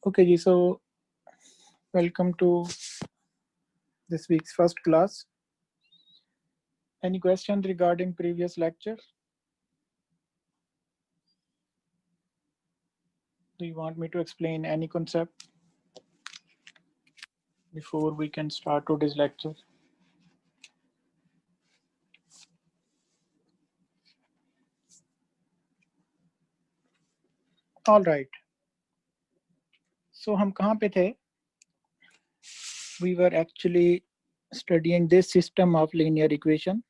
Okay, ji, so welcome to this week's first class. Any questions regarding previous lecture? Do you want me to explain any concept before we can start today's lecture? All right. So हम कहाँ पे थे? We were actually studying this system of linear equation,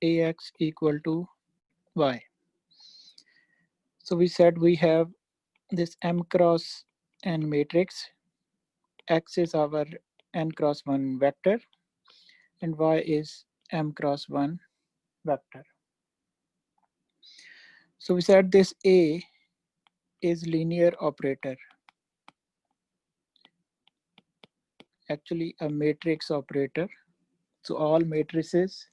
ax equal to y. So we said we have this m cross n matrix. X is our n cross 1 vector and y is m cross 1 vector. So we said this A is linear operator, actually a matrix operator. So all matrices,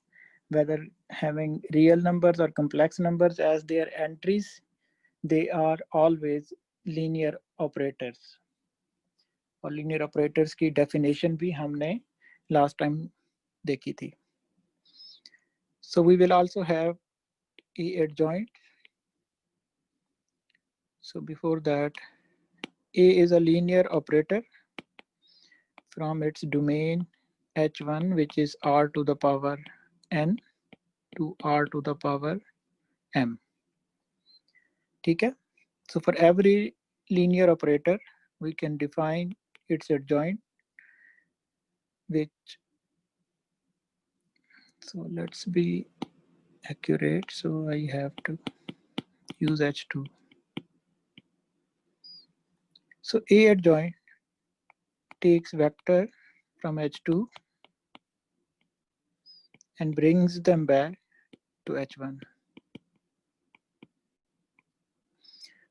whether having real numbers or complex numbers as their entries, they are always linear operators. और linear operators की definition भी हमने last time देखी थी. So we will also have A adjoint. So before that, A is a linear operator from its domain H1, which is R to the power n to R to the power m. Okay? So for every linear operator, we can define its adjoint, which, so let's be accurate. So I have to use H2. So A adjoint takes vector from H2 and brings them back to H1.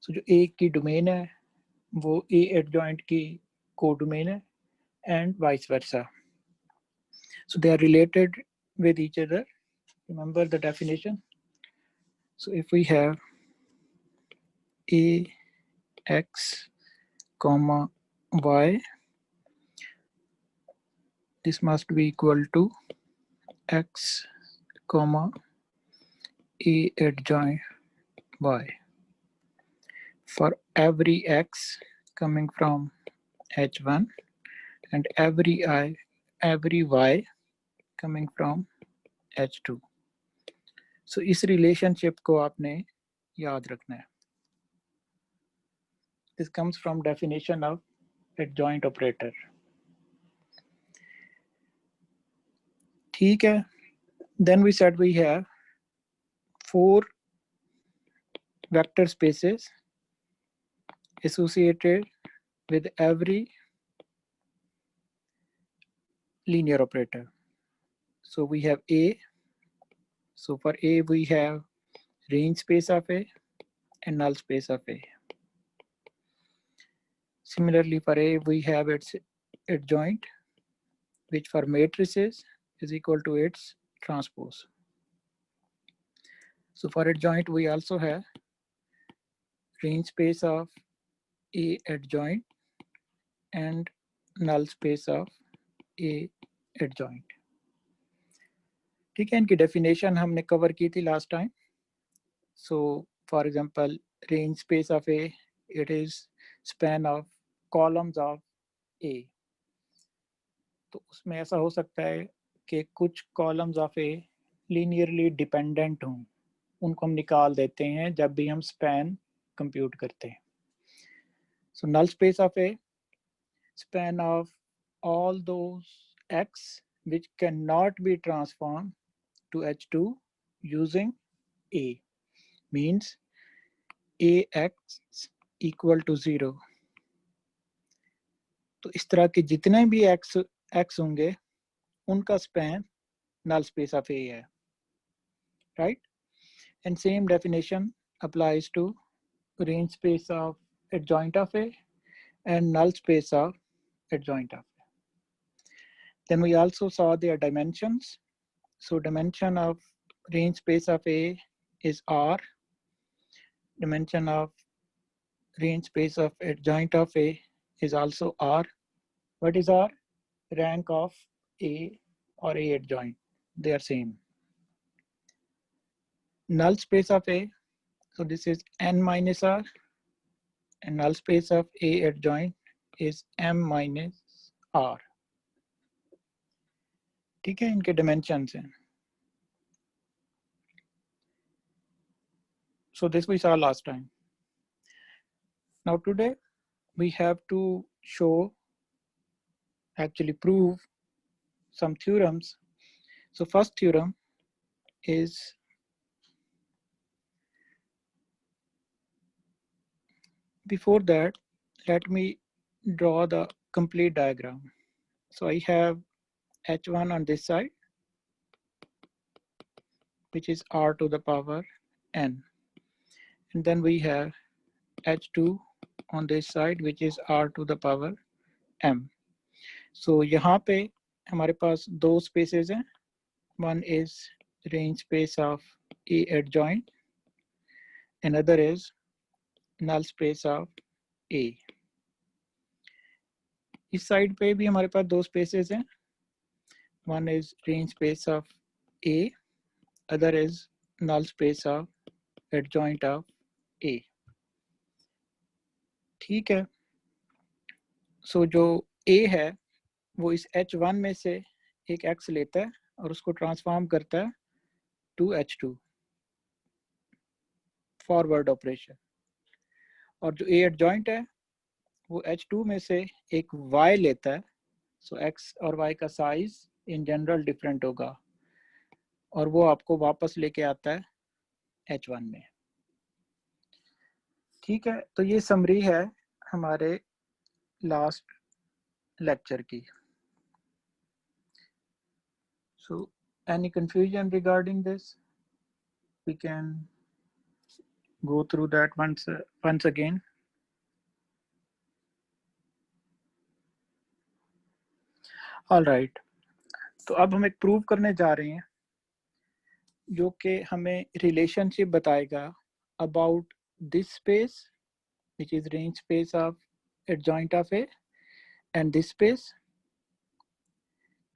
So जो A की domain है, वो A adjoint की codomain है, and vice versa. So they are related with each other. Remember the definition. So if we have A x comma y, this must be equal to x comma A adjoint y for every x coming from h1 and every y coming from h2. So इस relationship को आपने याद रखना है. This comes from definition of adjoint operator. ठीक है. Then we said we have 4 vector spaces associated with every linear operator. So we have A. So for A, we have range space of A and null space of A. Similarly, for A, we have its adjoint, which for matrices is equal to its transpose. So for adjoint, we also have range space of A adjoint and null space of A adjoint. ठीक है, इनकी definition हमने cover की थी last time. So for example, range space of A, it is span of columns of A. तो उसमें ऐसा हो सकता है कि कुछ columns of A linearly dependent हों, उनको हम निकाल देते हैं जब भी हम span compute करते हैं. So null space of A, span of all those x which cannot be transformed to H2 using A, means Ax equal to 0. तो इस तरह के जितने भी x होंगे उनका span null space of A है, right? And same definition applies to range space of adjoint of A and null space of adjoint of A. Then we also saw their dimensions. So dimension of range space of A is R. Dimension of range space of adjoint of A is also R. What is R? Rank of A or A adjoint. They are same. Null space of A. So this is N minus R, and null space of A adjoint is M minus R. ठीक है, इनके dimensions हैं. So this we saw last time. Now today we have to show, actually prove some theorems. So first theorem is, before that, let me draw the complete diagram. So I have H1 on this side, which is R to the power N. And then we have H2 on this side, which is R to the power M. So यहाँ पे हमारे पास दो spaces हैं. One is range space of A adjoint. Another is null space of A. इस side पे भी हमारे पास दो spaces हैं. One is range space of A. Other is null space of adjoint of A. ठीक है. So जो A है वो इस H1 में से एक X लेता है और उसको ट्रांसफॉर्म करता है टू H2 फॉरवर्ड ऑपरेशन. और जो A एडजॉइंट है वो H2 में से एक Y लेता है. सो X और Y का साइज इन जनरल डिफरेंट होगा और वो आपको वापस लेके आता है H1 में. ठीक है, तो ये समरी है हमारे लास्ट लेक्चर की. So any confusion regarding this? We can go through that once again. All right. तो अब हम एक प्रूव करने जा रहे हैं जो कि हमें रिलेशनशिप बताएगा about this space which is range space of adjoint of A and this space.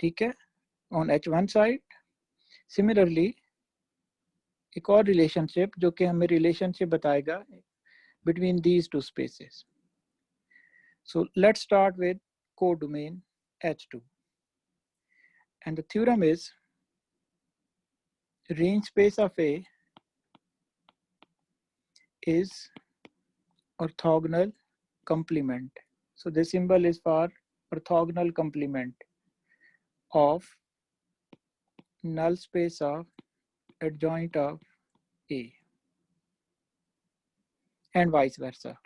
ठीक है, on H1 side. Similarly एक और रिलेशनशिप जो कि हमें रिलेशनशिप बताएगा between these two spaces. So let's start with codomain H2. And the theorem is range space of A is orthogonal complement. So the symbol is for orthogonal complement of null space of adjoint of A and vice versa.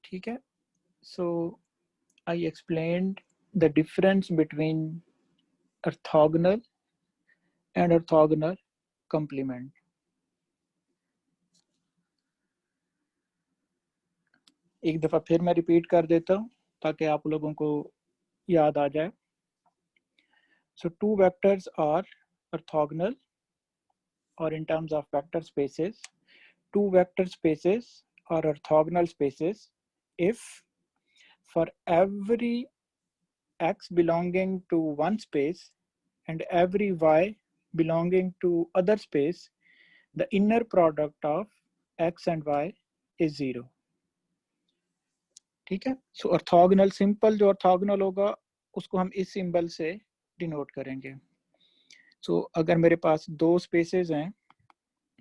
ठीक है, so I explained the difference between orthogonal and orthogonal complement. एक दफ़ा फिर मैं repeat कर देता हूँ ताकि आप लोगों को याद आ जाए. So two vectors are orthogonal, or in terms of vector spaces, two vector spaces are orthogonal spaces if for every X belonging to one space and every Y belonging to other space, the inner product of X and Y is 0. ठीक है, सो orthogonal simple जो orthogonal होगा उसको हम इस symbol से denote करेंगे. सो अगर मेरे पास दो स्पेसेस हैं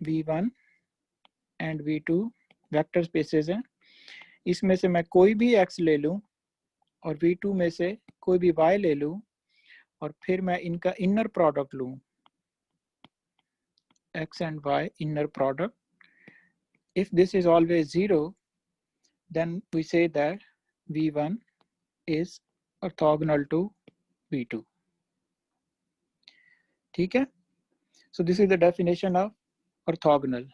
V1 and V2 vector spaces हैं, इसमें से मैं कोई भी X ले लूं और V2 में से कोई भी Y ले लूं और फिर मैं इनका इनर प्रोडक्ट लूं, X and Y inner product. If this is always 0, then we say that V1 is orthogonal to V2. ठीक है, so this is the definition of orthogonal.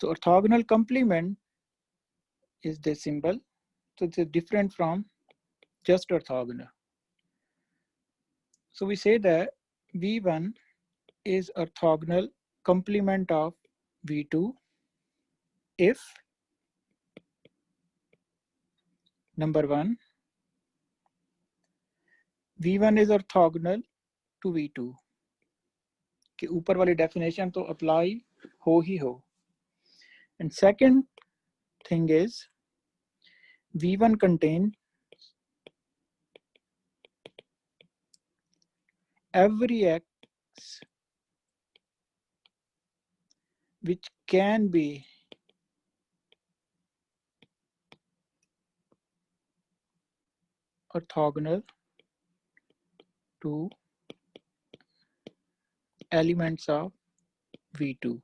So orthogonal complement is this symbol, so it's different from just orthogonal. So we say that V1 is orthogonal complement of V2 if number 1, V1 is orthogonal to V2 कि ऊपर वाली definition तो apply हो ही हो. And second thing is V1 contain every x which can be orthogonal to elements of V2.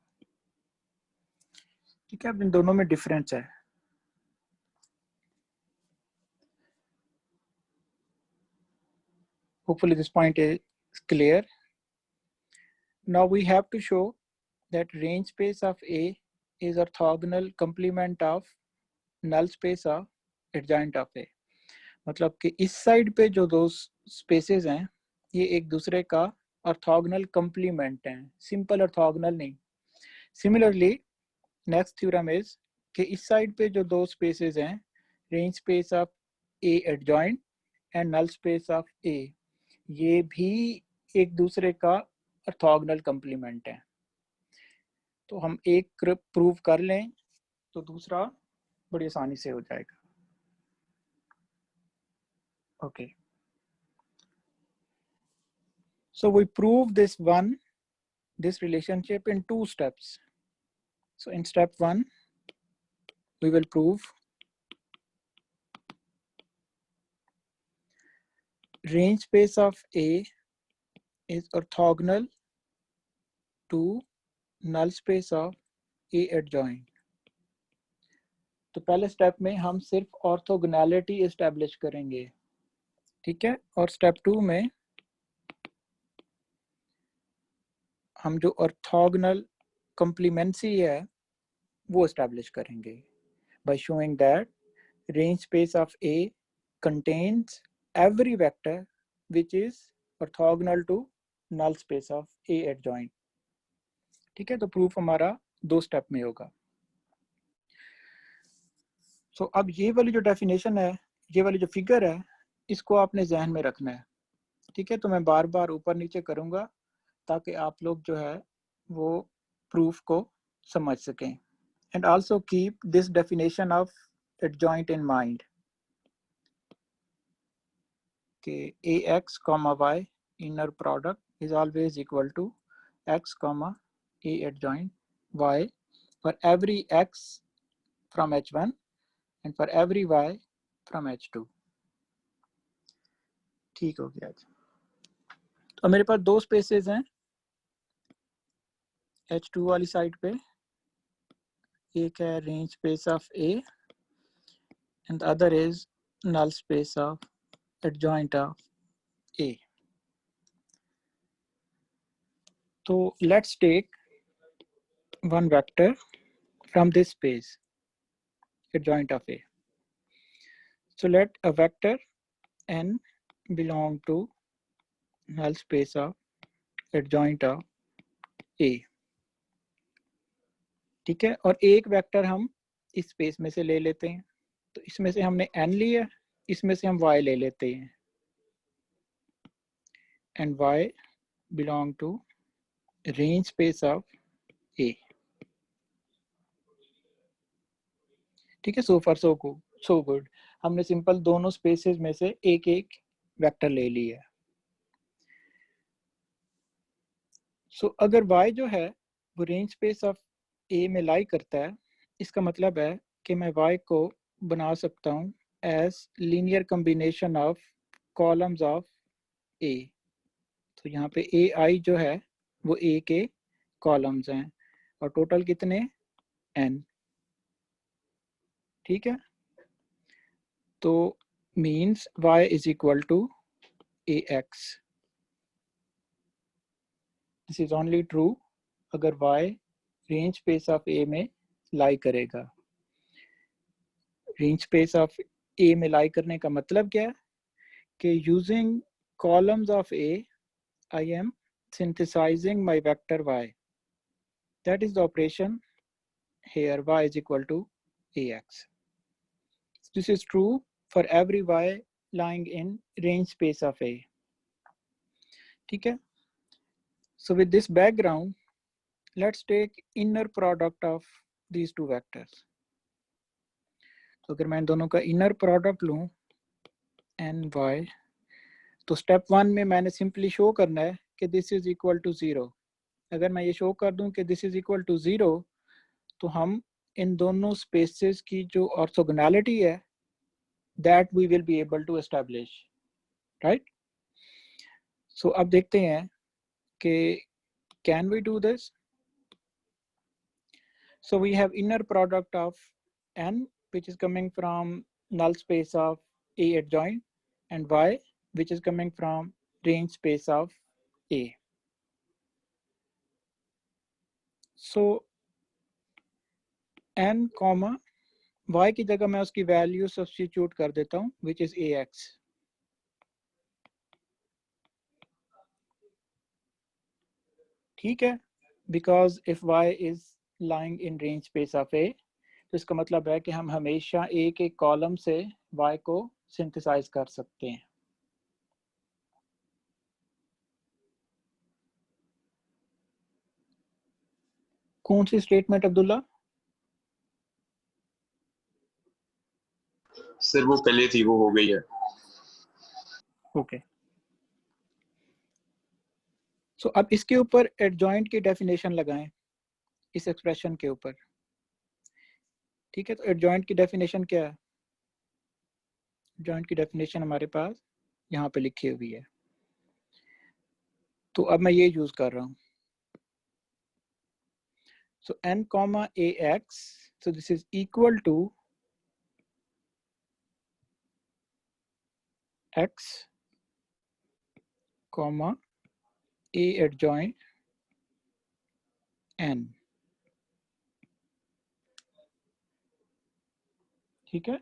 ठीक है, अब इन दोनों में डिफरेंस है. Hopefully this point is clear. Now we have to show that range space of A is orthogonal complement of null space of adjoint of A. मतलब कि इस side पे जो दो स्पेसेस हैं ये एक दूसरे का ऑर्थोगोनल कंप्लीमेंट हैं, सिंपल ऑर्थोगोनल नहीं. सिमिलरली नेक्स्ट थ्योरम इज कि इस साइड पे जो दो स्पेसेस हैं range space of A adjoint and null space of A, ये भी एक दूसरे का ऑर्थोगोनल कंप्लीमेंट है. तो हम एक प्रूव कर लें तो दूसरा बड़ी आसानी से हो जाएगा. Okay, so we prove this relationship in 2 steps. So in step 1 we will prove range space of A is orthogonal to null space of A adjoint. तो पहले स्टेप में हम सिर्फ ऑर्थोगोनैलिटी एस्टैब्लिश करेंगे, ठीक है. और स्टेप 2 में हम जो ऑर्थोगोनल कंप्लीमेंसी है वो एस्टैब्लिश करेंगे by showing that range space of A contains every vector which is orthogonal to null space of A adjoint. ठीक है, तो प्रूफ हमारा 2 स्टेप में होगा. सो अब ये वाली जो डेफिनेशन है, ये वाली जो फिगर है, इसको आपने जहन में रखना है, ठीक है. तो मैं बार बार ऊपर नीचे करूंगा ताकि आप लोग जो है वो प्रूफ को समझ सकें. And also keep this definition of adjoint in mind कि ax comma y inner product is always equal to x comma a adjoint y for every x from h1 and for every y from h2. ठीक हो गया. तो मेरे पास 2 spaces हैं h2 वाली side पे. एक है range space of a and the other is null space of adjoint of a. So let's take one vector from this space adjoint of a. So let a vector n belong to null space of adjoint of a. ठीक है, और एक vector हम इस space में से ले लेते हैं. तो इसमें से हमने n लिया, इसमें से हम y ले लेते हैं and y belong to range space of a. ठीक है, so far so good. हमने सिंपल दोनों स्पेसेस में से एक एक वेक्टर ले लिया. सो अगर y जो है वो रेंज स्पेस ऑफ a में लाई करता है, इसका मतलब है कि मैं y को बना सकता हूँ as linear combination of columns of a. तो यहाँ पे ai जो है वो a के कॉलम्स हैं और टोटल कितने n. ठीक है, तो means y is equal to ax. This is only true अगर y range space of a में लाई करेगा. रेंज स्पेस ऑफ a में लाई करने का मतलब क्या है कि using columns of a I am synthesizing my vector y. That is the operation here, y is equal to ax. This is true for every y lying in range space of A. ठीक है? So with this background, let's take inner product of these two vectors. तो अगर मैं इन दोनों का inner product लूँ N Y, तो step 1 में मैंने सिंपली शो करना है कि दिस इज इक्वल टू 0। अगर मैं ये शो कर दूं कि दिस इज इक्वल टू 0, तो हम इन दोनों स्पेसेस की जो ऑर्थोगोनैलिटी है that we will be able to establish, right? So अब देखते हैं कि can we do this. So we have inner product of n which is coming from null space of A adjoint and y which is coming from range space of A. So n comma y की जगह मैं उसकी value substitute कर देता हूँ which is ax. ठीक है, because if y is lying in range space of A, तो इसका मतलब है कि हम हमेशा A के कॉलम से y को सिंथेसाइज कर सकते हैं। कौन सी स्टेटमेंट अब्दुल्ला? सर वो पहले थी, वो हो गई है। ओके। सो अब इसके ऊपर एडजॉइंट की डेफिनेशन लगाएं इस एक्सप्रेशन के ऊपर। ठीक है, तो एडजॉइंट की डेफिनेशन क्या है? एडजॉइंट की डेफिनेशन हमारे पास यहाँ पे लिखी हुई है, तो अब मैं ये यूज कर रहा हूँ। सो n comma ax, so this is equal to x comma a adjoint n। ठीक है,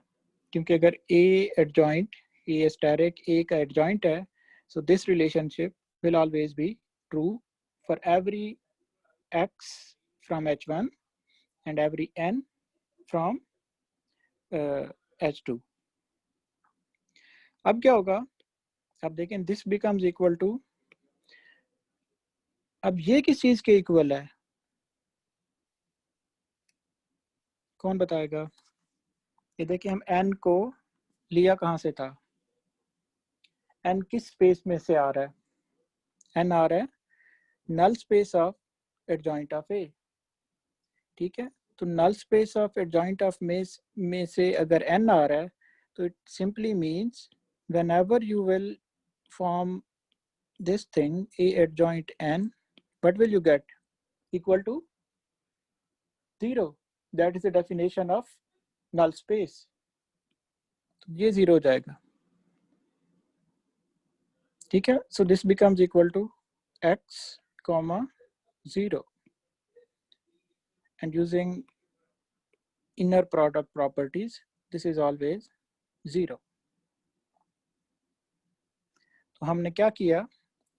क्योंकि अगर a adjoint, a asterisk a का adjoint है, so this relationship will always be true for every x from h1 and every n from h2। अब क्या होगा? अब देखें, this becomes equal to, अब ये किस चीज के इक्वल है? कौन बताएगा? ये देखिए, हम n को लिया कहाँ से था? n किस स्पेस में से आ रहा है? n आ रहा है null space of adjoint of A। ठीक है, तो null space of adjoint of में से अगर n आ रहा है, तो it simply means whenever you will form this thing A adjoint n, what will you get? Equal to 0. That is the definition of null space. तो ये 0 हो जाएगा। ठीक है, so this becomes equal to x comma 0, and using inner product properties, this is always 0. तो हमने क्या किया?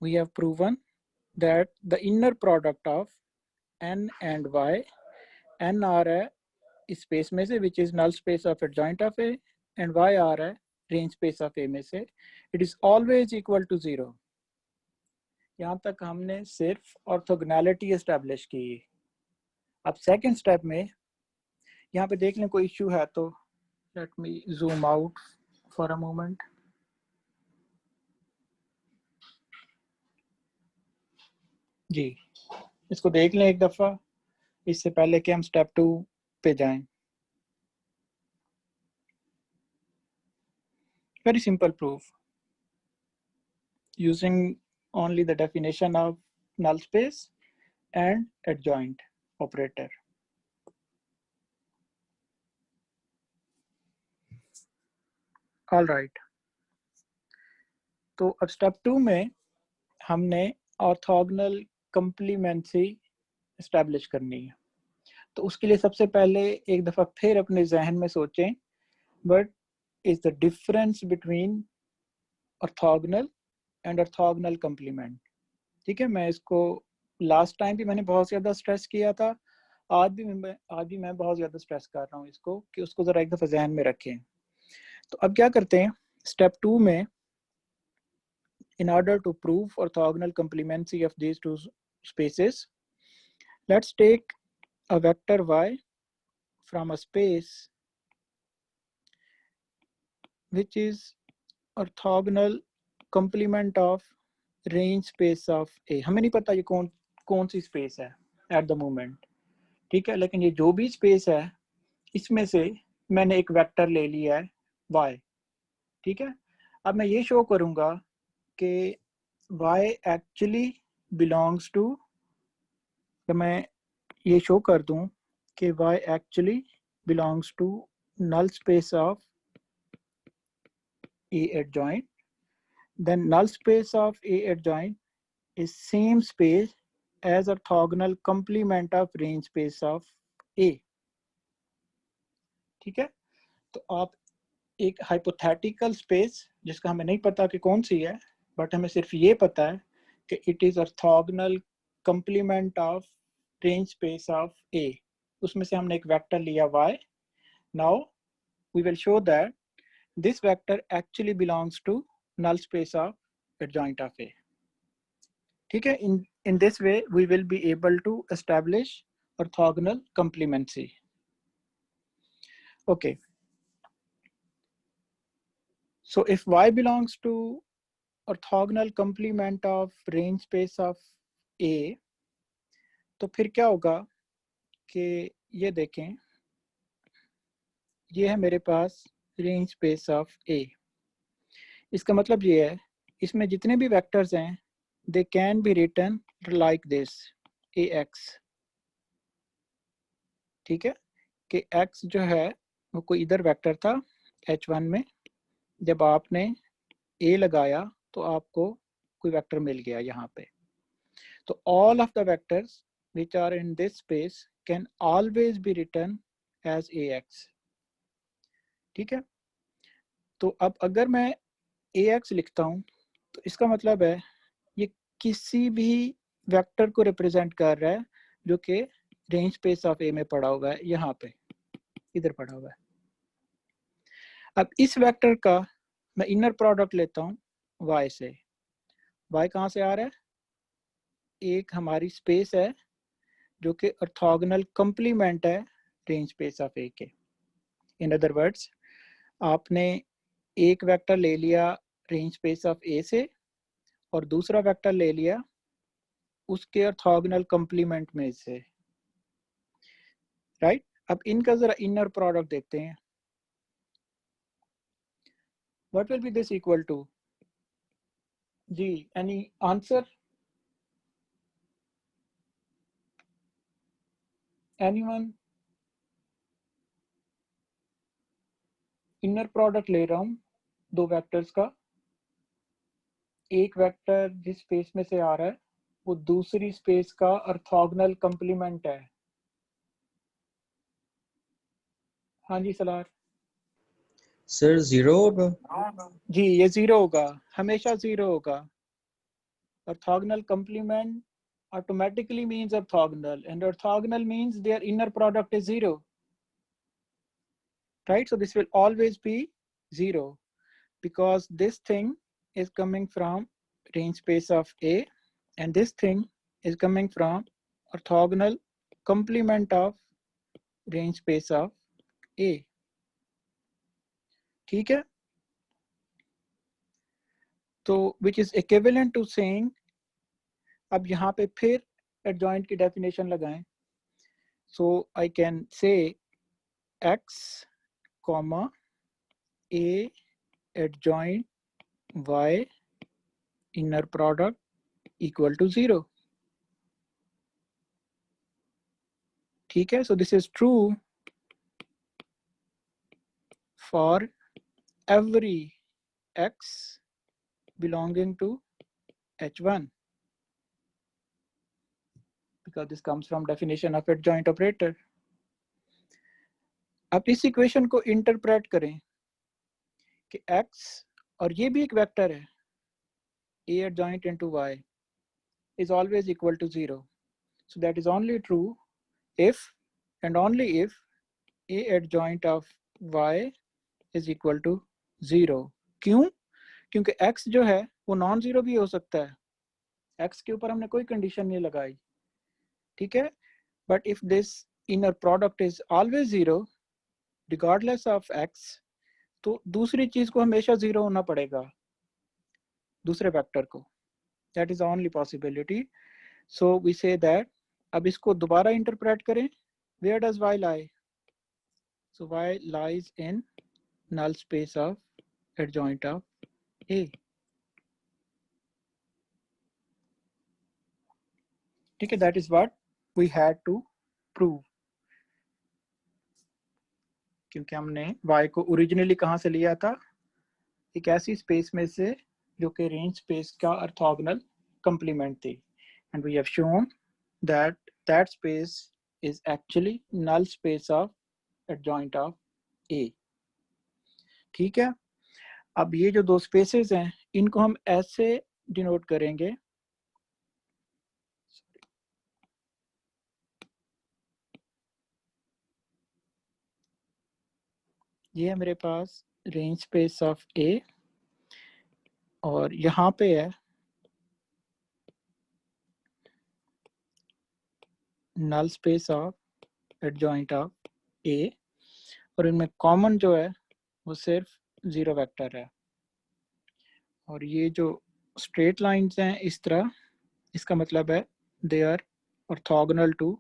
We have proven that the inner product of n and y, n आ रहा है इस स्पेस में से which is null space of adjoint of A, and y आ रहा है range space of A में से, it is always equal to 0. यहाँ तक हमने सिर्फ ऑर्थोगोनैलिटी एस्टैब्लिश की। अब सेकंड स्टेप में यहाँ पे देख लें कोई इश्यू है तो let me zoom out for a moment. जी, इसको देख लें एक दफ़ा, इससे पहले कि हम स्टेप 2 पे जाएं। Very simple proof using only the definition of null space and adjoint operator. All right, तो अब स्टेप 2 में हमने ऑर्थोगोनल कंप्लीमेंट्री एस्टैब्लिश करनी है। तो उसके लिए सबसे पहले एक दफ़ा फिर अपने जहन में सोचें, what is the difference between orthogonal and orthogonal complement. ठीक है, मैं इसको लास्ट टाइम भी मैंने बहुत ज़्यादा स्ट्रेस किया था, आज भी मैं बहुत ज़्यादा स्ट्रेस कर रहा हूँ इसको, कि उसको ज़रा एक दफ़ा जहन में रखें। तो अब क्या करते हैं स्टेप 2 में, in order to prove orthogonal complemency of these two spaces, let's take a vector y from a space which is orthogonal complement of range space of A. हमें नहीं पता ये कौन सी स्पेस है at the moment, ठीक है, लेकिन ये जो भी स्पेस है इसमें से मैंने एक वेक्टर ले लिया है y, ठीक है। अब मैं ये शो करूंगा कि y एक्चुअली बिलोंग्स टू, तो मैं ये शो कर दूं कि y actually belongs to null space of A adjoint, then null space of A adjoint is same space as orthogonal complement of range space of A, ठीक है। तो आप एक हाइपोथेटिकल स्पेस जिसका हमें नहीं पता कि कौन सी है, बट हमें सिर्फ ये पता है कि it is orthogonal complement of range space of A, उसमें से हमने एक वेक्टर लिया y. Now we will show that this vector actually belongs to null space of adjoint of A, ठीक है। in this way we will be able to establish orthogonal complemency. Okay, so if y belongs to orthogonal complement of range space of A, तो फिर क्या होगा कि ये देखें, ये है मेरे पास रेंज स्पेस ऑफ A। इसका मतलब ये है इसमें जितने भी वेक्टर्स हैं they can be written like this AX, ठीक है, कि X जो है वो कोई इधर वेक्टर था H1 में, जब आपने A लगाया तो आपको कोई वेक्टर मिल गया यहाँ पे। तो all of the vectors which are in this space can always be written as AX, ठीक है। तो अब अगर मैं AX लिखता हूँ तो इसका मतलब है ये किसी भी वेक्टर को रिप्रेजेंट कर रहा है जो कि रेंज स्पेस ऑफ A में पड़ा हुआ है, यहाँ पे इधर पड़ा हुआ है। अब इस वेक्टर का मैं इनर प्रोडक्ट लेता हूँ Y से। Y कहाँ से आ रहा है? एक हमारी स्पेस है जो कि ऑर्थोगोनल कंप्लीमेंट है रेंज स्पेस ऑफ ए के। इन अदर वर्ड्स, आपने एक वेक्टर ले लिया रेंज स्पेस ऑफ ए से और दूसरा वेक्टर ले लिया उसके ऑर्थोगोनल कंप्लीमेंट में से, राइट। अब इनका जरा इनर प्रोडक्ट देखते हैं। What will be this equal to? जी, any answer? Anyone? Inner product ले रहा हूं दो वेक्टर्स का, एक वेक्टर जिस स्पेस में से आ रहा है वो दूसरी स्पेस का ऑर्थोगोनल कंप्लीमेंट है। हाँ जी सलार। सर 0 होगा। जी ये 0 होगा, हमेशा 0 होगा। Orthogonal complement automatically means orthogonal, and orthogonal means their inner product is 0, right? So this will always be 0 because this thing is coming from range space of A and this thing is coming from orthogonal complement of range space of A, ठीक है। तो which is equivalent to saying, अब यहाँ पे फिर adjoint की definition लगाएं। So I can say X comma A adjoint Y inner product equal to 0, ठीक है। So this is true for every X belonging to H1 because this comes from definition of adjoint operator. अब इस equation को interpret करें कि X और ये भी एक वेक्टर है A adjoint into Y is always equal to 0. So that is only true if and only if A adjoint of Y is equal to 0। क्यों? क्योंकि x जो है वो नॉन जीरो भी हो सकता है, x के ऊपर हमने कोई कंडीशन नहीं लगाई, ठीक है। But if this inner product is always 0 regardless of x, तो दूसरी चीज को हमेशा 0 होना पड़ेगा, दूसरे वेक्टर को। That is only possibility. So we say that, अब इसको दोबारा इंटरप्रेट करें, where does y lie? So y lies in null space of adjoint of A. ठीक है, that is what we had to prove. क्योंकि हमने y को originally कहाँ से लिया था? एक ऐसी स्पेस में से जो कि रेंज स्पेस का ऑर्थोगोनल कंप्लीमेंट थी, and we have shown that that space is actually null space of adjoint of A. ठीक है, अब ये जो दो स्पेसेस हैं इनको हम ऐसे डिनोट करेंगे, ये है मेरे पास रेंज स्पेस ऑफ ए, और यहाँ पे है null space of adjoint of A, और इनमें कॉमन जो है वो सिर्फ जीरो वेक्टर है। और ये जो स्ट्रेट लाइंस हैं इस तरह, इसका मतलब है they are orthogonal to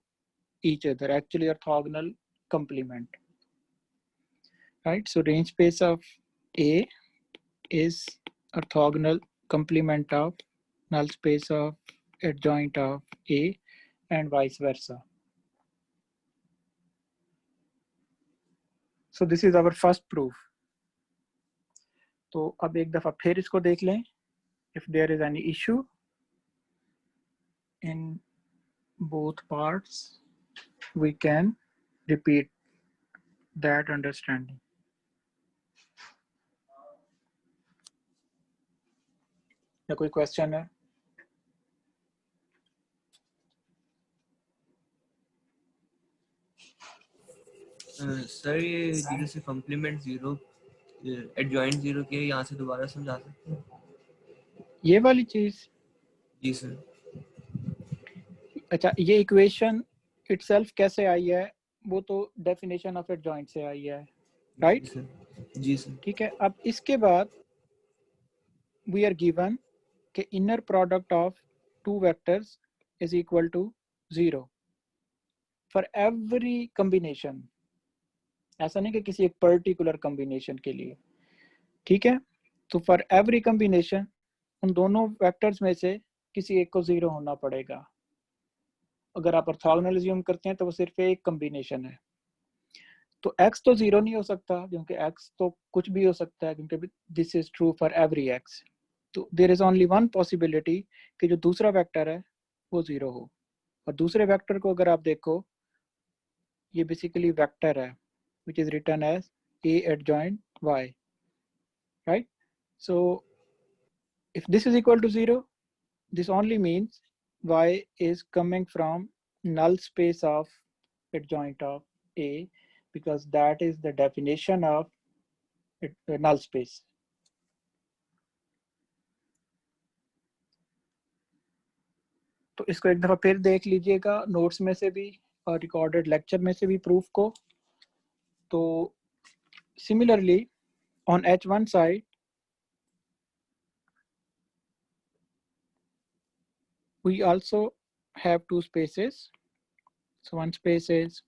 each other, actually orthogonal complement, right? So range space of A is orthogonal complement of null space of adjoint of A and vice versa. So this is our first proof. तो अब एक दफा फिर इसको देख लें, if there is any issue in both parts we can repeat that understanding. या कोई क्वेश्चन है? सर ये जीरो से कॉम्प्लीमेंट जीरो एडजॉइंट जीरो के यहाँ से दोबारा समझा सकते हैं? ये वाली चीज? जी सर। अच्छा, ये इक्वेशन इटसेल्फ कैसे आई है? वो तो डेफिनेशन ऑफ एडजॉइंट से आई है, राइट? जी सर। ठीक है, अब इसके बाद वी आर गिवन कि inner product of two vectors is equal to 0 for every combination. ऐसा नहीं कि किसी एक पर्टिकुलर कॉम्बिनेशन के लिए, ठीक है। तो फॉर एवरी कॉम्बिनेशन उन दोनों वेक्टर्स में से किसी एक को 0 होना पड़ेगा। अगर आप ऑर्थोगोनल अज्यूम करते हैं तो वो सिर्फ एक कॉम्बिनेशन है। तो x तो 0 नहीं हो सकता, क्योंकि x तो कुछ भी हो सकता है, क्योंकि this is true for every x। तो there is only one possibility कि जो दूसरा वेक्टर है वो 0 हो। और दूसरे वेक्टर को अगर आप देखो, ये बेसिकली वेक्टर है which is written as a adjoint y, right? So if this is equal to 0, this only means y is coming from null space of adjoint of A, because that is the definition of null space. तो इसको एक दफा फिर देख लीजिएगा notes में से भी और रिकॉर्डेड लेक्चर में से भी प्रूफ को। तो similarly on H1 side we also have two spaces. So one space is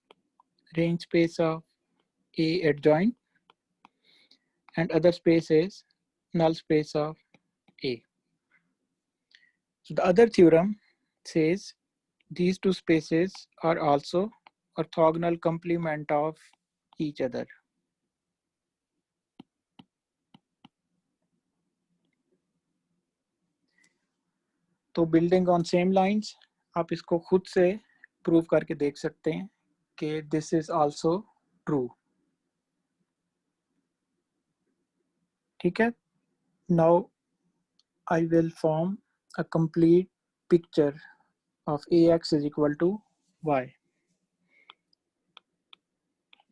range space of A adjoint, and other space is null space of A. So the other theorem says these two spaces are also orthogonal complement of each other. तो building on same lines आप इसको खुद से prove करके देख सकते हैं कि दिस इज आल्सो ट्रू, ठीक है। Now I will form a complete picture of ax is equal to y.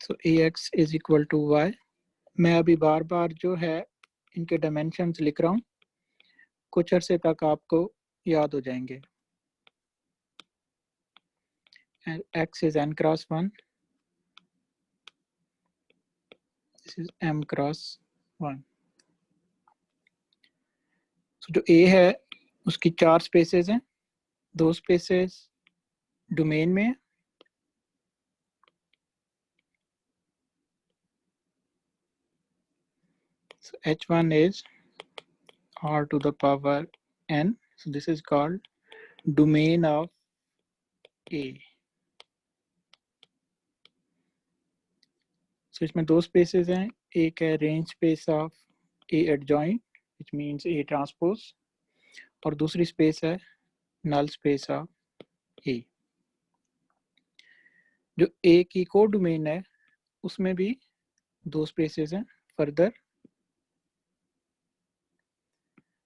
So ax is equal to y. मैं अभी बार बार जो है इनके डायमेंशंस लिख रहा हूँ, कुछ अरसे तक आपको याद हो जाएंगे। And x is n cross 1, this is m cross 1। so जो a है उसकी 4 स्पेसेस हैं, 2 स्पेसेस डोमेन में है, so h1 is r to the power n, so this is called domain of a। so इसमें 2 स्पेसेस हैं, एक है range space of a adjoint which means a transpose, और दूसरी स्पेस है नल स्पेस ऑफ a। जो a की को डोमेन है उसमें भी 2 स्पेसेस हैं फर्दर,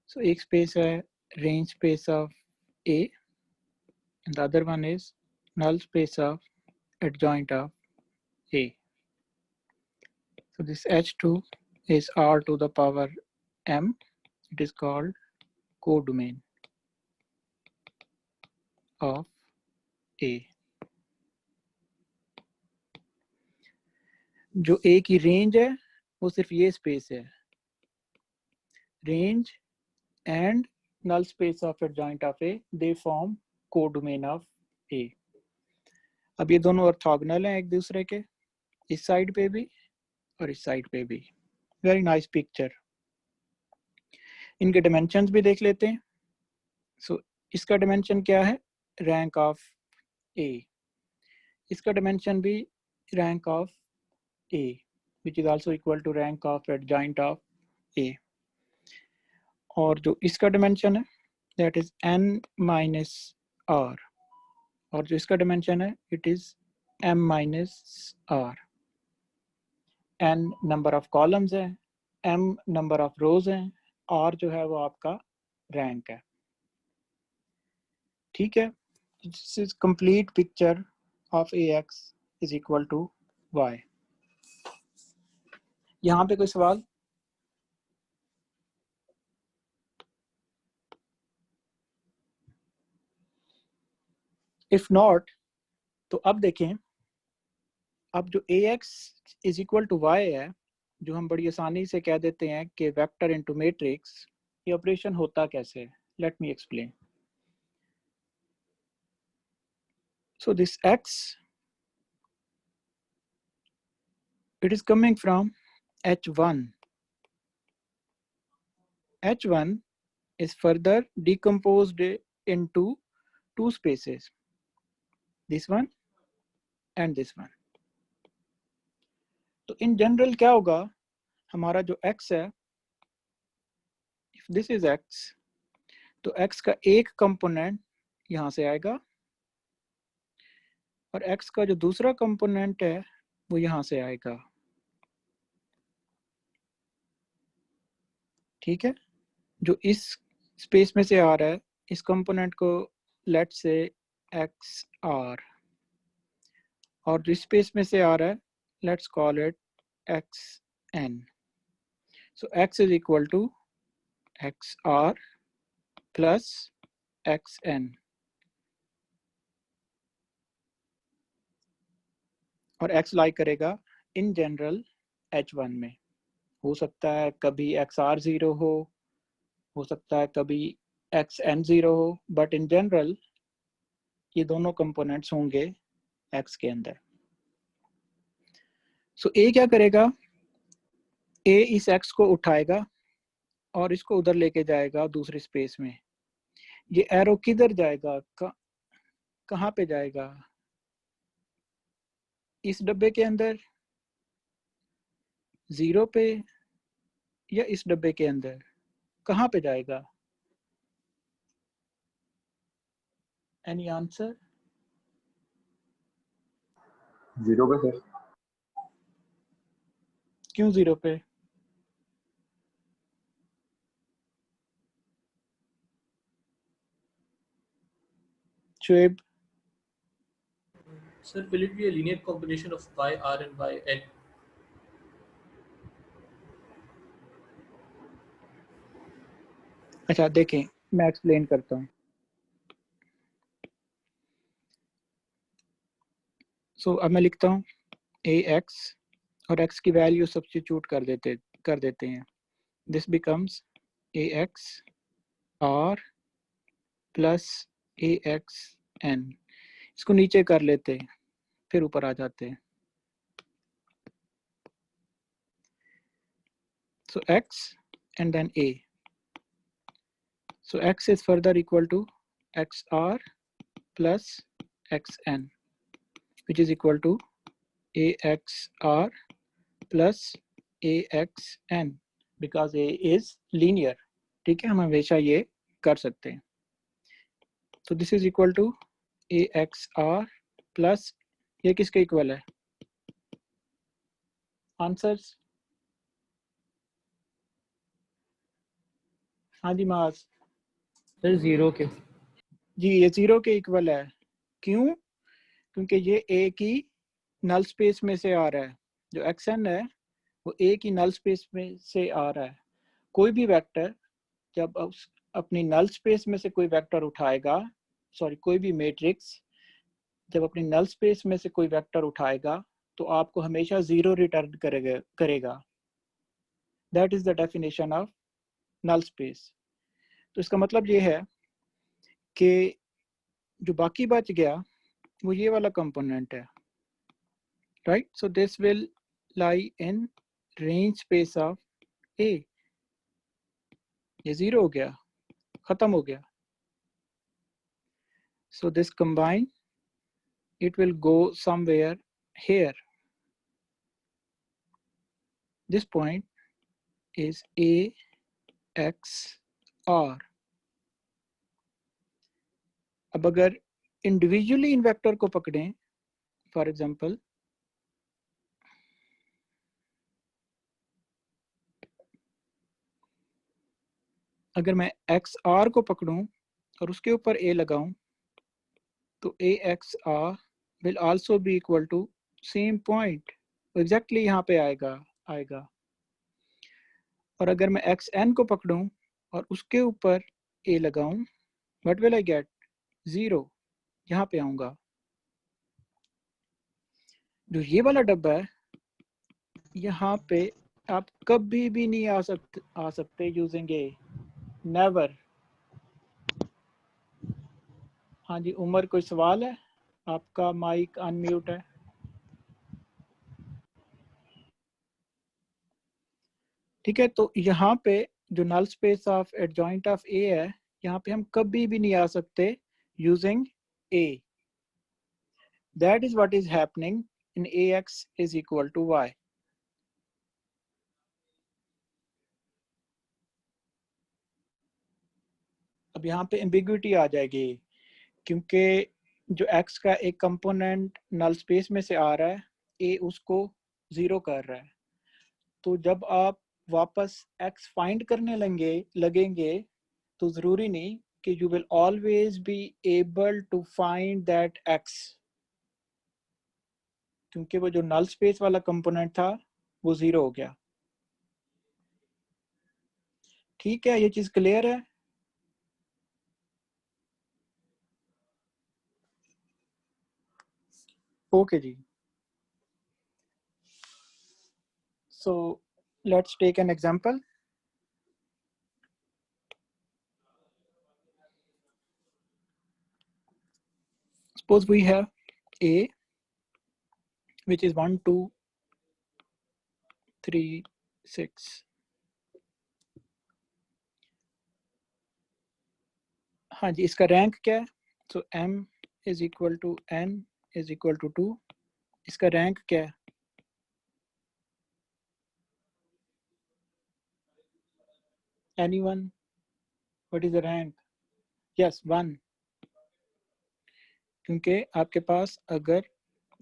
so एक स्पेस है range space of a and the other one is null space of adjoint of a। so this h2 is r to the power m, it is called codomain of a। जो a की range है वो सिर्फ ये space है, range and null space of adjoint of a, they form codomain of a। अब ये दोनों ऑर्थोगोनल हैं एक दूसरे के, इस साइड पे भी और इस साइड पे भी। Very nice picture. इनके डायमेंशंस भी देख लेते हैं। सो इसका डायमेंशन क्या है? Rank of A. इसका डायमेंशन भी rank of A which is also equal to rank of adjoint of A. और जो इसका डायमेंशन है that is n minus R, और जो इसका डायमेंशन है it is m minus R. n number of columns है, m नंबर ऑफ रोज हैं, r जो है वो आपका रैंक है। ठीक है, this is complete picture of ax is equal to y। यहाँ पे कोई सवाल? इफ नॉट तो अब देखें, अब जो ax is equal to y है, जो हम बड़ी आसानी से कह देते हैं कि वेक्टर इनटू मैट्रिक्स, ये ऑपरेशन होता कैसे है? Let me explain. So this x, it is coming from h1. h1 is further decomposed into 2 spaces, this one and this one। तो इन जनरल क्या होगा, हमारा जो x है, if this is x, तो x का एक कंपोनेंट यहाँ से आएगा और x का जो दूसरा कंपोनेंट है वो यहाँ से आएगा। ठीक है, जो इस स्पेस में से आ रहा है इस कंपोनेंट को लेट से एक्स आर, और जो स्पेस में से आ रहा है let's call it X N. So X is equal to X R plus X N, और एक्स लाई करेगा इन जनरल h1 में। हो सकता है कभी एक्स आर जीरो हो सकता है कभी एक्स एन जीरो हो, बट इन जनरल ये दोनों कंपोनेंट्स होंगे x के अंदर। सो a क्या करेगा, a इस x को उठाएगा और इसको उधर लेके जाएगा दूसरी स्पेस में। ये एरो किधर जाएगा, कहाँ पे जाएगा? इस डब्बे के अंदर, 0 पे, या इस डब्बे के अंदर? कहाँ पे जाएगा? Any answer? 0 पे सर। क्यों 0 पे? Shoaib? Sir, will it be a linear combination of y r and y n? अच्छा देखें, मैं एक्सप्लेन करता हूँ। सो अब मैं लिखता हूँ ax और x की वैल्यू सब्स्टिट्यूट कर देते हैं। This becomes ax r plus ax n। इसको नीचे कर लेते हैं, फिर ऊपर आ जाते हैं। So x and then a. So x is further equal to xr plus xn, which is equal to axr plus axn, because a is linear. ठीक है, हम हमेशा ये कर सकते हैं। So this is equal to axr plus, ये किसके इक्वल है? आंसर्स? हाँ जी माज। सर 0 के। जी ये 0 के इक्वल है। क्यों? क्योंकि ये ए की नल स्पेस में से आ रहा है। जो xn है वो ए की नल स्पेस में से आ रहा है। कोई भी वेक्टर जब अपनी नल स्पेस में से कोई वेक्टर उठाएगा, सॉरी कोई भी मैट्रिक्स जब अपनी नल स्पेस में से कोई वेक्टर उठाएगा तो आपको हमेशा 0 रिटर्न करेगा। That is the definition of null space. तो इसका मतलब ये है कि जो बाकी बच गया वो ये वाला कंपोनेंट है, right? So this will lie in range space of A. ये 0 हो गया, खत्म हो गया। So this combine, it will go somewhere here. This point is a x r. अब अगर इंडिविजुअली इन वेक्टर को पकड़ें, फॉर एग्जांपल अगर मैं एक्स आर को पकड़ूं और उसके ऊपर ए लगाऊं तो A X R will also be equal to same point, exactly यहाँ पे आएगा। और अगर मैं एक्स एन को पकड़ूं और उसके ऊपर ए लगाऊं, व्हाट विल आई गेट? 0, यहाँ पे आऊंगा। जो ये वाला डब्बा है यहाँ पे आप कभी भी नहीं आ सकते यूजिंग ए, नेवर। हाँ जी उमर, कोई सवाल है? आपका माइक अनम्यूट है। ठीक है, तो यहाँ पे जो null space of adjoint of A है, यहाँ पे हम कभी भी नहीं आ सकते using A. That is what is happening in ax is equal to y. अब यहाँ पे एम्बिग्विटी आ जाएगी, क्योंकि जो x का एक कंपोनेंट नल स्पेस में से आ रहा है, a उसको 0 कर रहा है। तो जब आप वापस x फाइंड करने लगेंगे तो जरूरी नहीं कि you will always be able to find that x, क्योंकि वो जो नल स्पेस वाला कंपोनेंट था वो 0 हो गया। ठीक है, ये चीज क्लियर है? ओके जी। So let's take an example. Suppose we have a which is 1 2 3 6। हाँ जी, इसका रैंक क्या है? सो m is equal to n is equal to 2। इसका रैंक क्या है? Anyone? What is the rank? Yes, 1। क्योंकि आपके पास अगर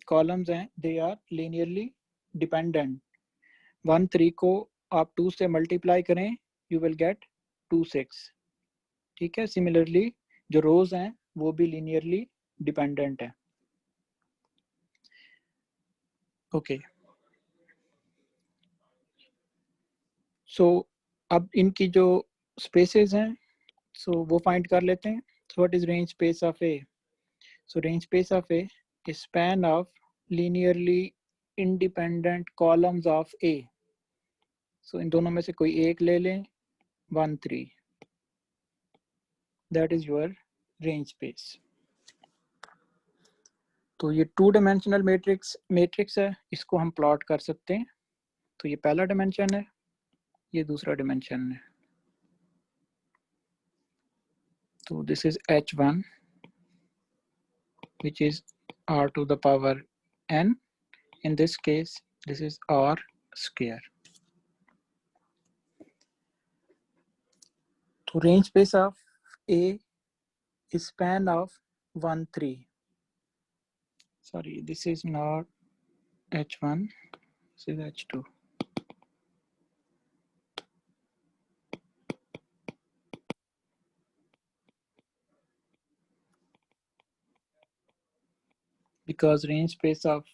कॉलम्स हैं दे आर लीनियरली डिपेंडेंट। 1 3 को आप 2 से मल्टीप्लाई करें, यू विल गेट 2 6। ठीक है, सिमिलरली जो रोज हैं वो भी लीनियरली डिपेंडेंट है। ओके, सो अब इनकी जो स्पेसेस हैं So वो find कर लेते हैं. So what is range space of A? So range space of A is span of linearly independent columns of A. So इन दोनों में से कोई एक ले लें, 1 3. That is your range space. तो ये 2 dimensional मैट्रिक्स है, इसको हम प्लॉट कर सकते हैं. तो ये पहला डिमेंशन है, ये दूसरा डिमेंशन है. तो this is h1 which is r to the power n. In this case this is r square. तो range space of A is span of 1 3. Sorry, this is not h1, this is h2. Because range space of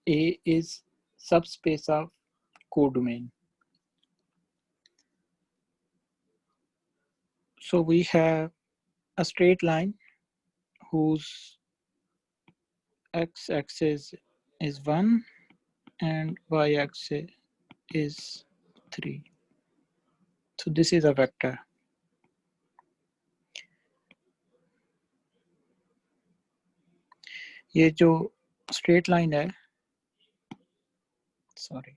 A is subspace of codomain. So we have a straight line whose x-axis is 1 and y-axis is 3. So this is a vector. ये जो straight line है, sorry,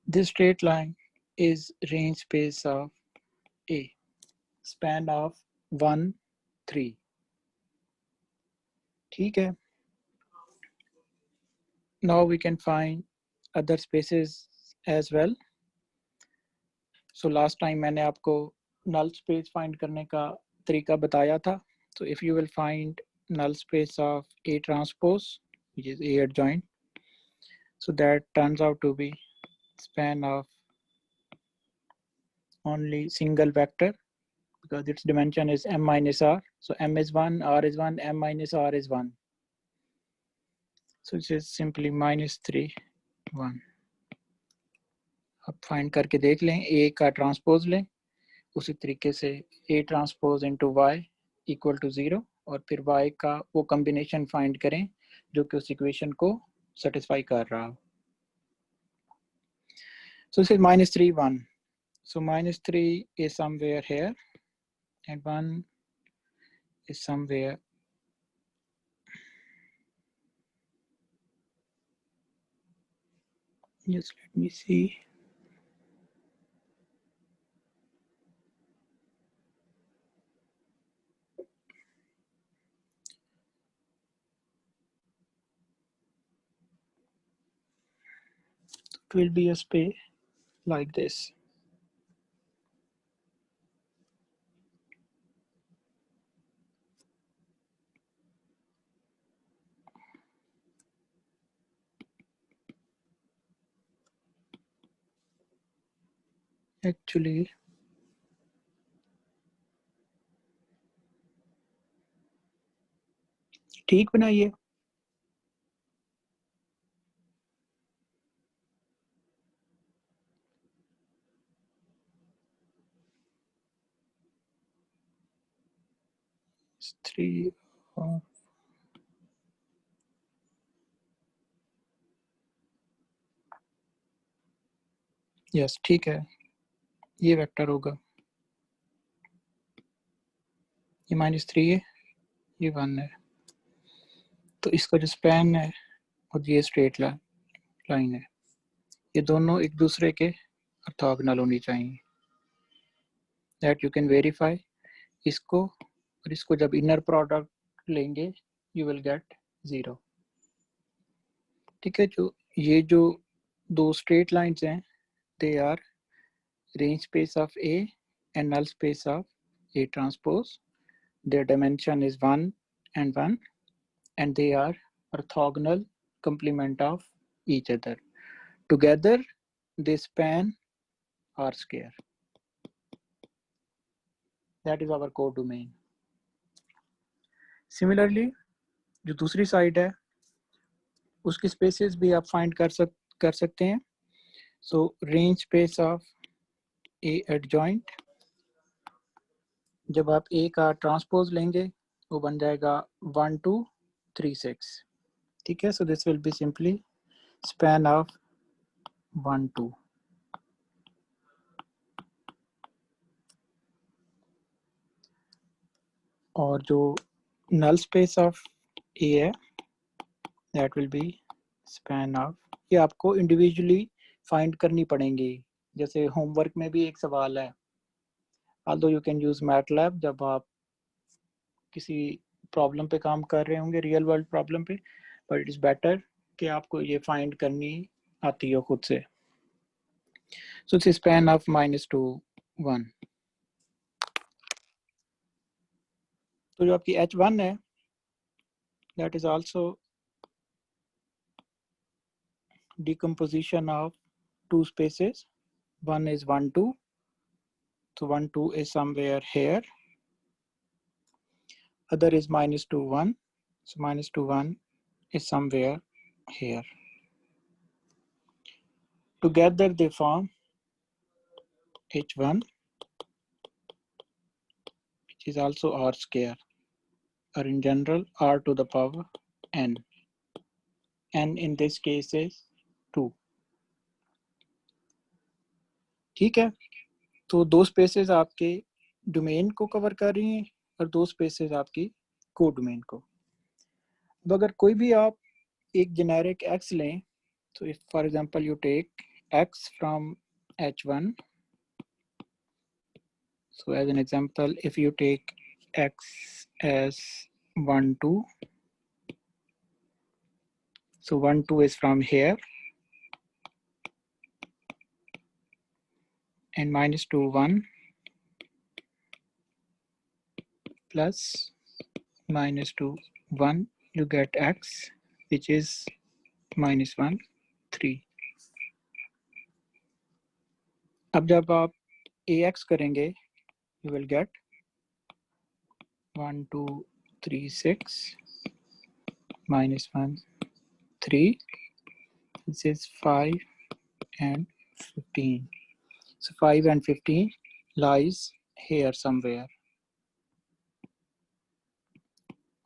this straight line is range space of A, span of 1 3. ठीक है. Now we can find other spaces as well. So last time मैंने आपको null space find करने का तरीका बताया था. So if you will find null space of A transpose, which is A adjoint, so that turns out to be span of only single vector because its dimension is m minus r. So m is 1, r is 1, m minus r is 1. So it is simply minus 3 1. अब find करके देख लें, A का transpose लें, उसी तरीके से A transpose into Y equal to 0 और फिर y का वो कॉम्बिनेशन फाइंड करें जो कि उस इक्वेशन को सेटिस्फाई कर रहा हो. So this is minus 3 1. So minus 3 is somewhere here and 1 is somewhere just let me see. It will be a space like this. Actually ठीक बनाइए. It's 3 यस ठीक है, ये वेक्टर होगा. ये माइनस 3 है, ये 1 है. तो इसका जो स्पैन है और ये स्ट्रेट लाइन है, ये दोनों एक दूसरे के ऑर्थोगोनल होनी चाहिए. That you can verify. इसको और इसको जब इनर प्रोडक्ट लेंगे यू विल गेट 0. ठीक है. ये जो दो स्ट्रेट लाइंस हैं, they are range space of A and null space of A transpose. Their dimension is 1 and 1 and they are orthogonal complement of each other. Together they span R square. That is our codomain. Similarly, जो दूसरी side है, उसकी spaces भी आप find कर सकते हैं. सो range space of A adjoint, जब आप ए का ट्रांसपोज लेंगे वो बन जाएगा 1 2 3 6. ठीक है. सो this will be simply span of 1 2. और जो नल स्पेस ऑफ ए है that will be span of, ये आपको इंडिविजुअली फाइंड करनी पड़ेंगी. जैसे होमवर्क में भी एक सवाल है, although you can use MATLAB जब आप किसी प्रॉब्लम पे काम कर रहे होंगे, रियल वर्ल्ड प्रॉब्लम पे, बट इट इज़ बेटर कि आपको ये फाइंड करनी आती हो खुद से. So it's span of -2 1. तो जो आपकी H1 है that is also decomposition of two spaces. One is 1 2, so 1 2 is somewhere here. Other is -2 1, so -2 1 is somewhere here. Together they form H1, which is also R square, or in general R to the power n. N in this case is 2. ठीक है. तो दो spaces आपके domain को cover कर रही हैं और दो स्पेसेस आपकी को डोमेन को. अब अगर कोई भी आप एक जेनेरिक x लें, so if for example you take x from H1, so as an example if you take x as 1 2, so 1 2 is from here and -2 1 plus -2 1, you get x which is -1 3. अब जब आप ax करेंगे you will get 1 2 3 6 -1 3. This is 5 and 15. So 5 and 15 lies here somewhere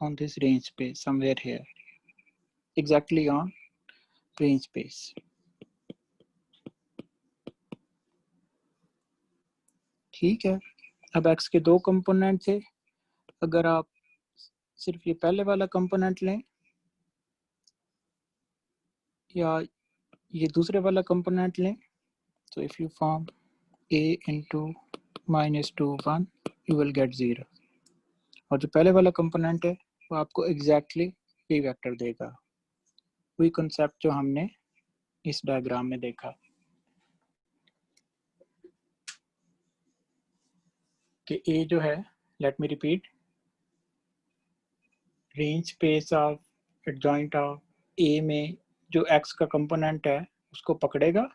on this range space, somewhere here, exactly on range space. ठीक है. अब x के दो component थे. अगर आप सिर्फ ये पहले वाला कंपोनेंट लें या ये दूसरे वाला कंपोनेंट लें, so if you form a into -2 1, you will get 0. और जो पहले वाला कंपोनेंट है वो आपको एग्जैक्टली ये वेक्टर देगा. वही कंसेप्ट जो हमने इस डायग्राम में देखा कि a जो है, let me repeat, range space of adjoint of a में जो x का कंपोनेंट है उसको पकड़ेगा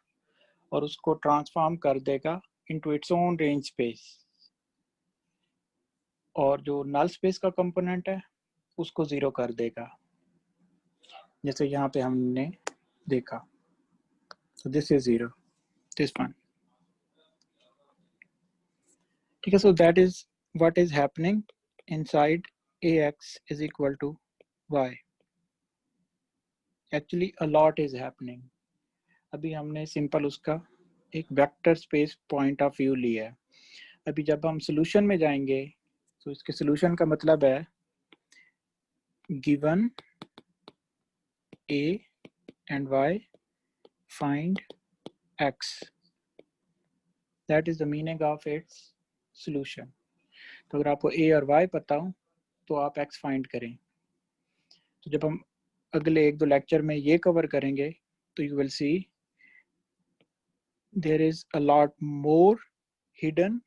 और उसको ट्रांसफॉर्म कर देगा into its own range space, और जो नल स्पेस का कंपोनेंट है उसको ज़ीरो कर देगा, जैसे यहाँ पे हमने देखा. So this is 0, this one. ठीक है. So that is what is happening inside ax is equal to y. Actually a lot is happening. अभी हमने सिंपल उसका एक vector space point of view लिया है. अभी जब हम सॉल्यूशन में जाएंगे तो इसके सॉल्यूशन का मतलब है given a and y, find x. That is the meaning of its solution. तो अगर आपको a और y पता हो तो आप x फाइंड करें. तो जब हम अगले एक दो लेक्चर में ये कवर करेंगे तो you will see there is a lot more hidden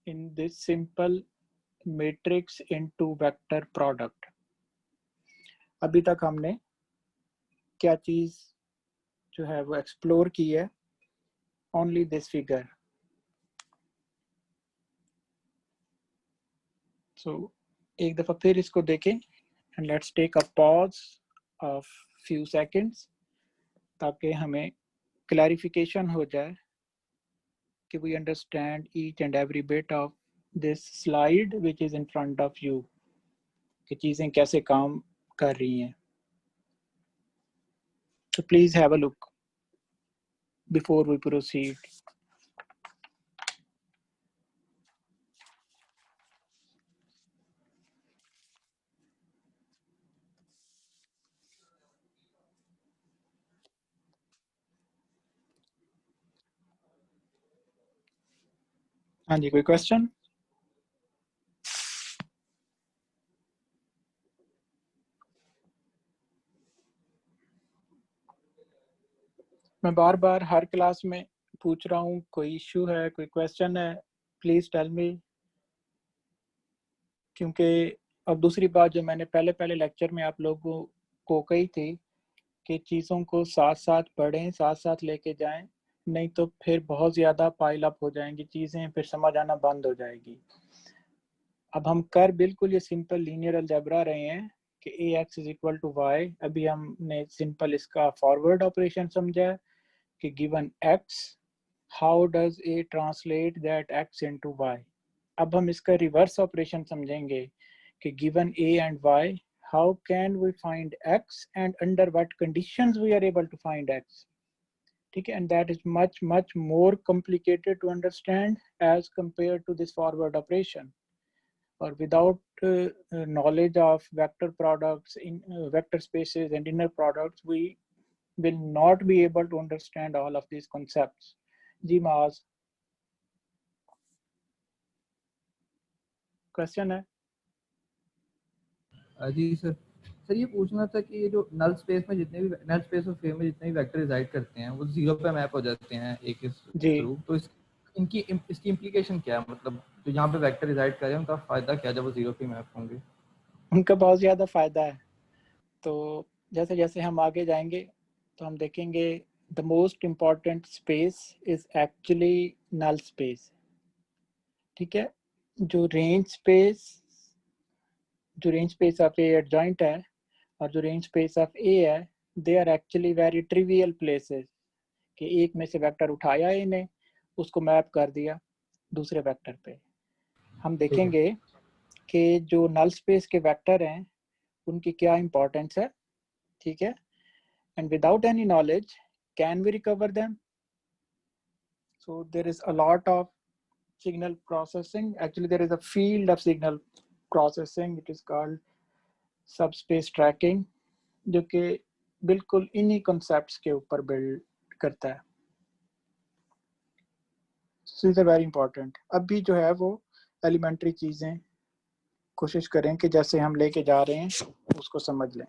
in this simple matrix into vector product. अभी तक हमने क्या चीज जो है वो एक्सप्लोर की है, only this figure. So एक दफा फिर इसको देखें and let's take a pause of few seconds ताकि हमें clarification हो जाए कि we understand each and every bit of this slide which is in front of you कि चीज़ें कैसे काम कर रही हैं. So please have a look before we proceed. हाँ जी, कोई क्वेश्चन? मैं बार बार हर क्लास में पूछ रहा हूँ, कोई इश्यू है, कोई क्वेश्चन है, प्लीज टेल मी. क्योंकि अब दूसरी बात जो मैंने पहले लेक्चर में आप लोगों को कही थी कि चीज़ों को साथ साथ पढ़ें, साथ साथ लेके जाएं, नहीं तो फिर बहुत ज़्यादा पाइल अप हो जाएंगी चीज़ें, फिर समझ आना बंद हो जाएगी. अब हम कर बिल्कुल ये सिंपल लीनियर अलजेब्रा रहे हैं कि ax is equal to Y. अभी हमने सिंपल इसका फॉरवर्ड ऑपरेशन समझा है कि given x, how does a translate that x into y. अब हम इसका रिवर्स ऑपरेशन समझेंगे कि given a and y, how can we find x and under what conditions we are able to find x. ठीक है, and that is much more complicated to understand as compared to this forward operation. Or without knowledge of vector products in vector spaces and inner products, we will not be able to understand all of these concepts. जी माज, question है? जी sir. Sir ये पूछना था कि ये जो null space में जितने भी नल स्पेस ऑफ ए में जितने भी वेक्टर रिजाइड करते हैं वो जीरो पे मैप हो जाते हैं ए के थ्रू, तो इसकी इम्प्लीकेशन क्या है? मतलब जो यहाँ पे वेक्टर रिजाइड कर रहे हैं उनका फायदा क्या जब वो जीरो पे मैप होंगे? उनका बहुत ज़्यादा फायदा है. तो जैसे जैसे हम आगे जाएंगे तो हम देखेंगे the most important space is actually null space. ठीक है, जो range space of A adjoint है और जो रेंज स्पेस ऑफ ए है, they are actually very trivial places कि एक में से वेक्टर उठाया ए ने, उसको मैप कर दिया दूसरे वेक्टर पे. हम देखेंगे कि जो नल स्पेस के वेक्टर हैं उनकी क्या इंपॉर्टेंस है. ठीक है, and without any knowledge can we recover them? So there is a lot of signal processing. Actually there is a field of signal processing, it is called subspace tracking, जो कि बिल्कुल इन्हीं concepts के ऊपर build करता है. So these are very important. अभी जो है वो elementary चीजें कोशिश करें कि जैसे हम लेके जा रहे हैं उसको समझ लें.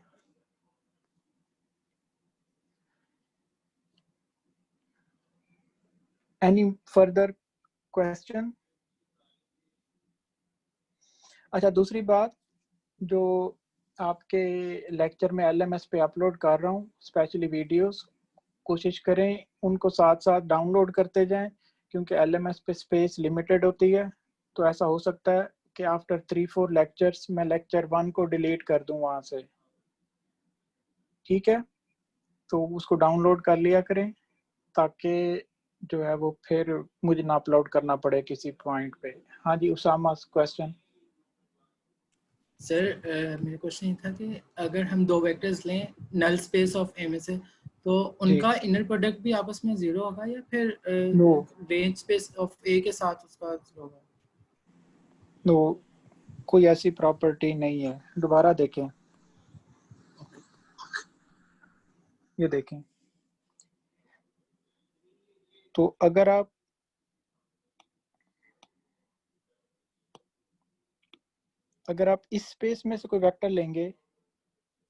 Any further question? अच्छा, दूसरी बात जो आपके लेक्चर में LMS पे अपलोड कर रहा हूँ, स्पेशली वीडियोस, कोशिश करें उनको साथ साथ डाउनलोड करते जाएं क्योंकि LMS पे स्पेस लिमिटेड होती है. तो ऐसा हो सकता है कि आफ्टर 3-4 लेक्चर्स मैं लेक्चर 1 को डिलीट कर दूं वहाँ से. ठीक है, तो उसको डाउनलोड कर लिया करें ताकि जो है वो फिर मुझे ना अपलोड करना पड़े किसी पॉइंट पे. हाँ जी, उसामा, क्वेश्चन. सर मेरा क्वेश्चन ये था कि अगर हम दो वेक्टर्स लें नल स्पेस ऑफ ए में से, तो उनका इनर प्रोडक्ट भी आपस में जीरो होगा या फिर रेंज स्पेस ऑफ ए के साथ उसका जीरो होगा? नो, कोई ऐसी प्रॉपर्टी नहीं है. दोबारा देखें, ये देखें. तो अगर आप इस स्पेस में से कोई वेक्टर लेंगे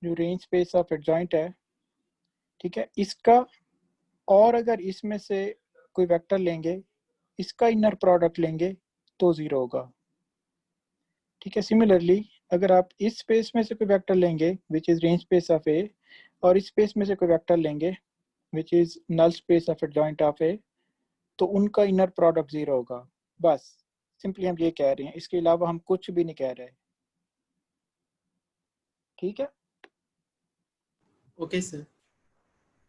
जो रेंज स्पेस ऑफ एडजॉइंट है, ठीक है, इसका, और अगर इसमें से कोई वेक्टर लेंगे, इसका इनर प्रोडक्ट लेंगे तो जीरो होगा. ठीक है, सिमिलरली अगर आप इस स्पेस में से कोई वेक्टर लेंगे which is range space of A, और इस स्पेस में से कोई वेक्टर लेंगे which is null space of adjoint of A, तो उनका इनर प्रोडक्ट जीरो होगा. बस सिंपली हम ये कह रहे हैं, इसके अलावा हम कुछ भी नहीं कह रहे. ठीक है, Okay, sir.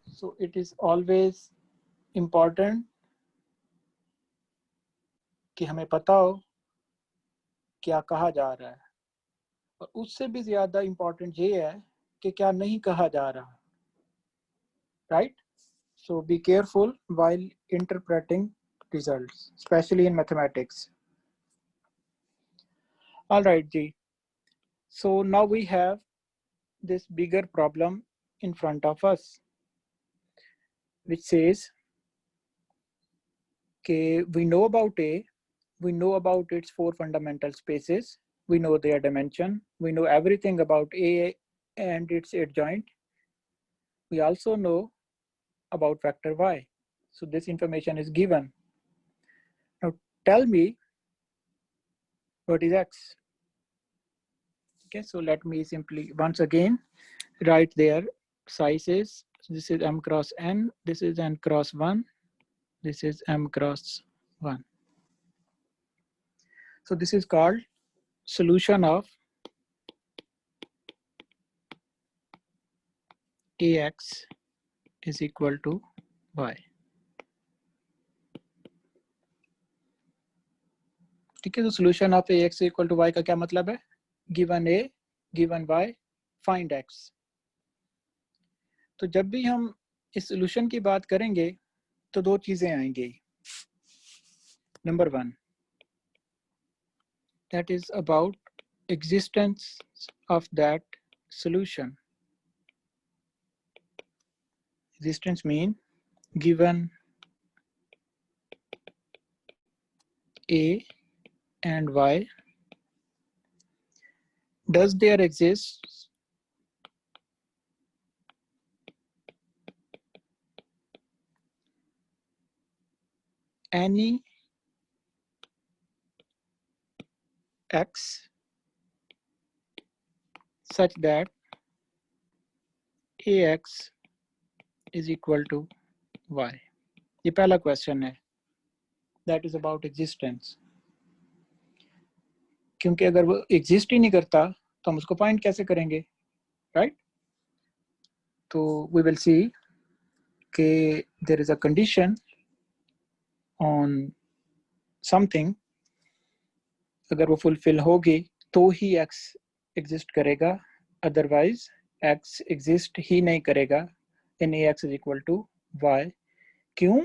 So it is always important कि हमें पता हो क्या कहा जा रहा है, और उससे भी ज्यादा इम्पोर्टेंट ये है कि क्या नहीं कहा जा रहा, right? So be careful while interpreting results, especially in mathematics. All right, Ji. So now we have this bigger problem in front of us, which says, okay, we know about A, we know about its 4 fundamental spaces, we know their dimension, we know everything about A and its adjoint. We also know about vector Y. So this information is given. Now tell me what is X. Okay, so let me simply once again write their sizes. So this is M cross N, this is N cross 1, this is M cross 1. So this is called solution of AX is equal to Y. ठीक है, तो solution of AX equal to Y का क्या मतलब है? Given A, given Y, find X. तो जब भी हम इस solution की बात करेंगे तो दो चीजें आएंगी. Number 1, that is about existence of that solution. Existence mean given A and Y, does there exist any X such that AX is equal to Y? ये पहला क्वेश्चन है, that is about existence. क्योंकि अगर वो exist ही नहीं करता तो हम उसको फाइंड कैसे करेंगे, राइट? तो वी विल सी कि there is a condition on something, अगर वो फुलफिल होगी तो ही एक्स एग्जिस्ट करेगा, अदरवाइज एक्स एग्जिस्ट ही नहीं करेगा in A X is equal to Y. क्यों?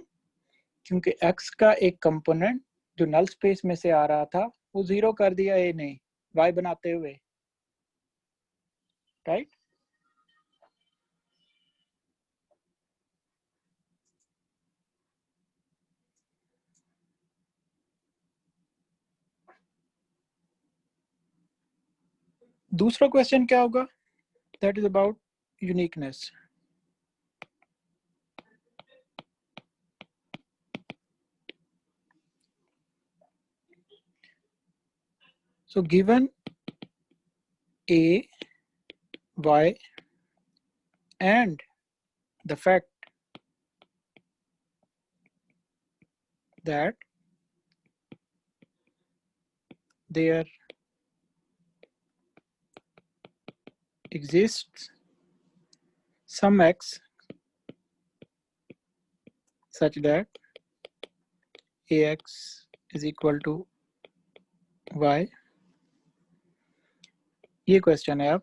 क्योंकि एक्स का एक कंपोनेंट जो नल स्पेस में से आ रहा था वो जीरो कर दिया ए ने वाई बनाते हुए, राइट? दूसरा क्वेश्चन क्या होगा? That is about uniqueness. So given A, Y, and the fact that there exists some X such that AX is equal to Y. ये क्वेश्चन है अब,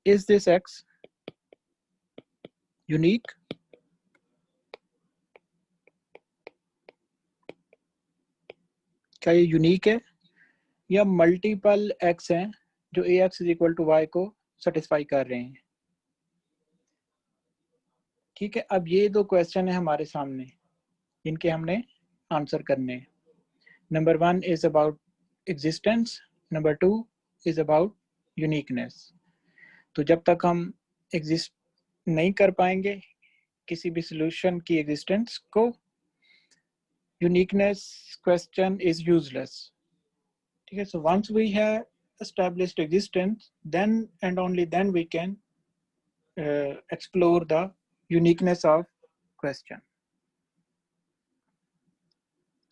is this X unique? क्या ये यूनिक है या मल्टीपल एक्स हैं जो AX is equal to Y को सेटिस्फाई कर रहे हैं? ठीक है, अब ये दो क्वेश्चन है हमारे सामने, इनके हमने आंसर करने हैं. Number 1 is about existence, number 2 is about uniqueness. तो जब तक हम एग्जिस्ट नहीं कर पाएंगे किसी भी सॉल्यूशन की एग्जिस्टेंस को, यूनिकनेस क्वेश्चन इज यूजलेस. ठीक है, so once we have established existence, then and only then we can explore the uniqueness of question,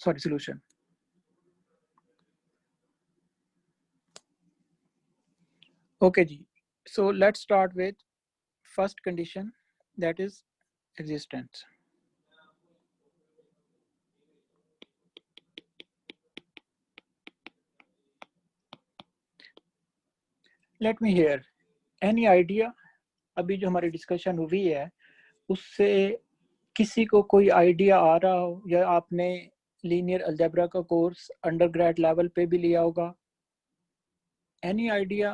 sorry, solution. Okay ji, so let's start with first condition, that is existence. Let me hear any idea. अभी जो हमारी discussion हुई है उससे किसी को कोई idea आ रहा हो, या आपने लीनियर अलजेब्रा का कोर्स अंडरग्रेड लेवल पे भी लिया होगा? Any idea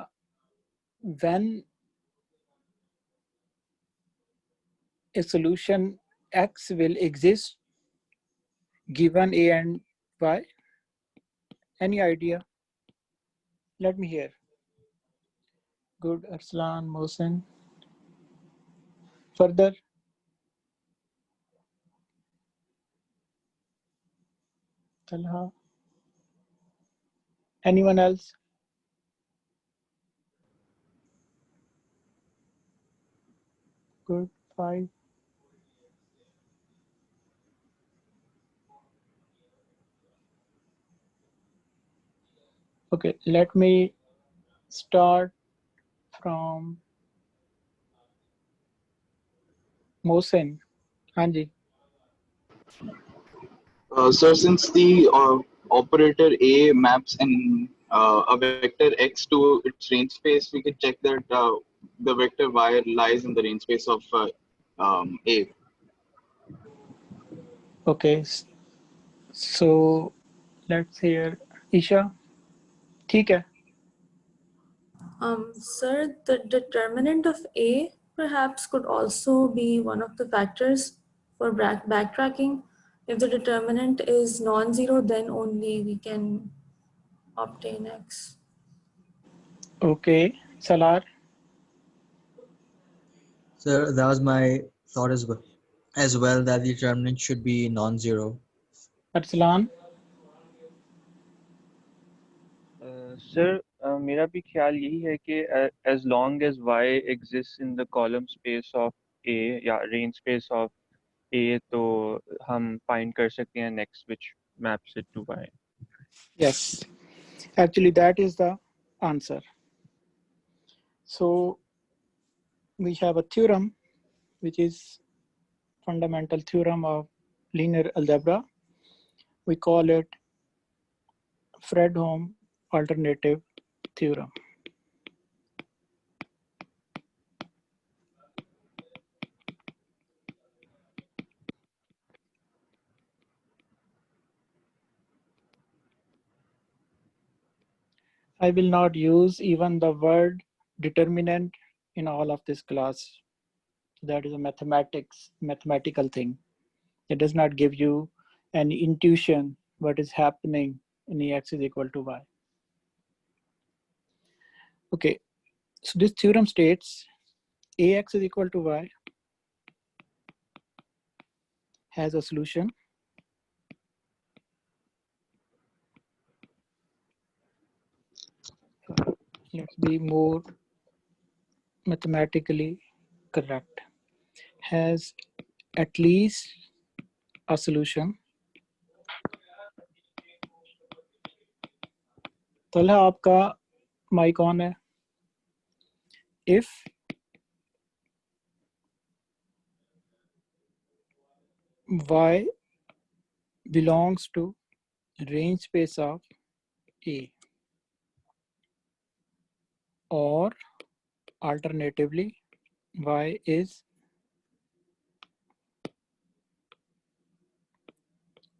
when a solution X will exist given A and Y? Any idea? Let me hear. Good, Arslan, Mohsen. Further? Talha? Anyone else? Good, 5. Okay, let me start from Mohsen. Hanji. Sir, since the operator A maps a vector X to its range space, we can check that the vector Y lies in the range space of A. Okay, so let's hear Isha. ठीक है. Sir, the determinant of A perhaps could also be one of the factors for backtracking. If the determinant is non-zero, then only we can obtain X. Okay, Salar. Sir, that was my thought as well, that the determinant should be non-zero. Arslan. Sir, मेरा भी ख्याल यही है कि as long as y exists in the column space of A या range space of A, तो हम find कर सकते हैं next which maps it to y. Yes, actually that is the answer. So we have a theorem which is fundamental theorem of linear algebra. We call it Fredholm alternative theorem. I will not use even the word determinant in all of this class. That is a mathematical thing. It does not give you any intuition what is happening in X is equal to Y. Okay, so this theorem states Ax is equal to Y has a solution let's be more mathematically correct, has at least a solution. Talha आपका mic on है. If Y belongs to range space of A, or alternatively Y is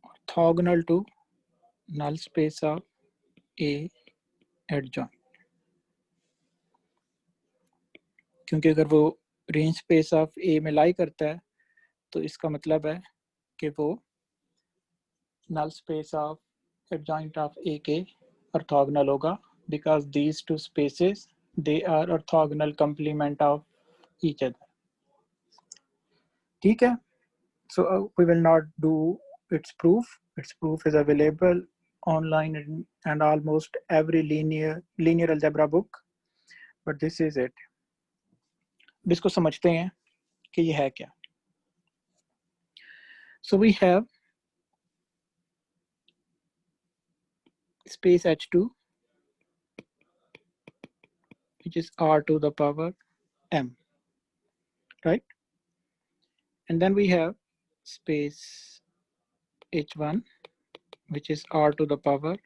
orthogonal to null space of A adjoint. क्योंकि अगर वो range space of A में लाई करता है तो इसका मतलब है कि वो null space of adjoint of A के orthogonal होगा, because these two spaces they are orthogonal complement of each other. ठीक है? So we will not do its proof. Its proof is available online and almost every linear algebra book. But this is it. इसको समझते हैं कि ये है क्या. So we have space H2, which is R to the power M. right? And then we have space H1, which is R to the power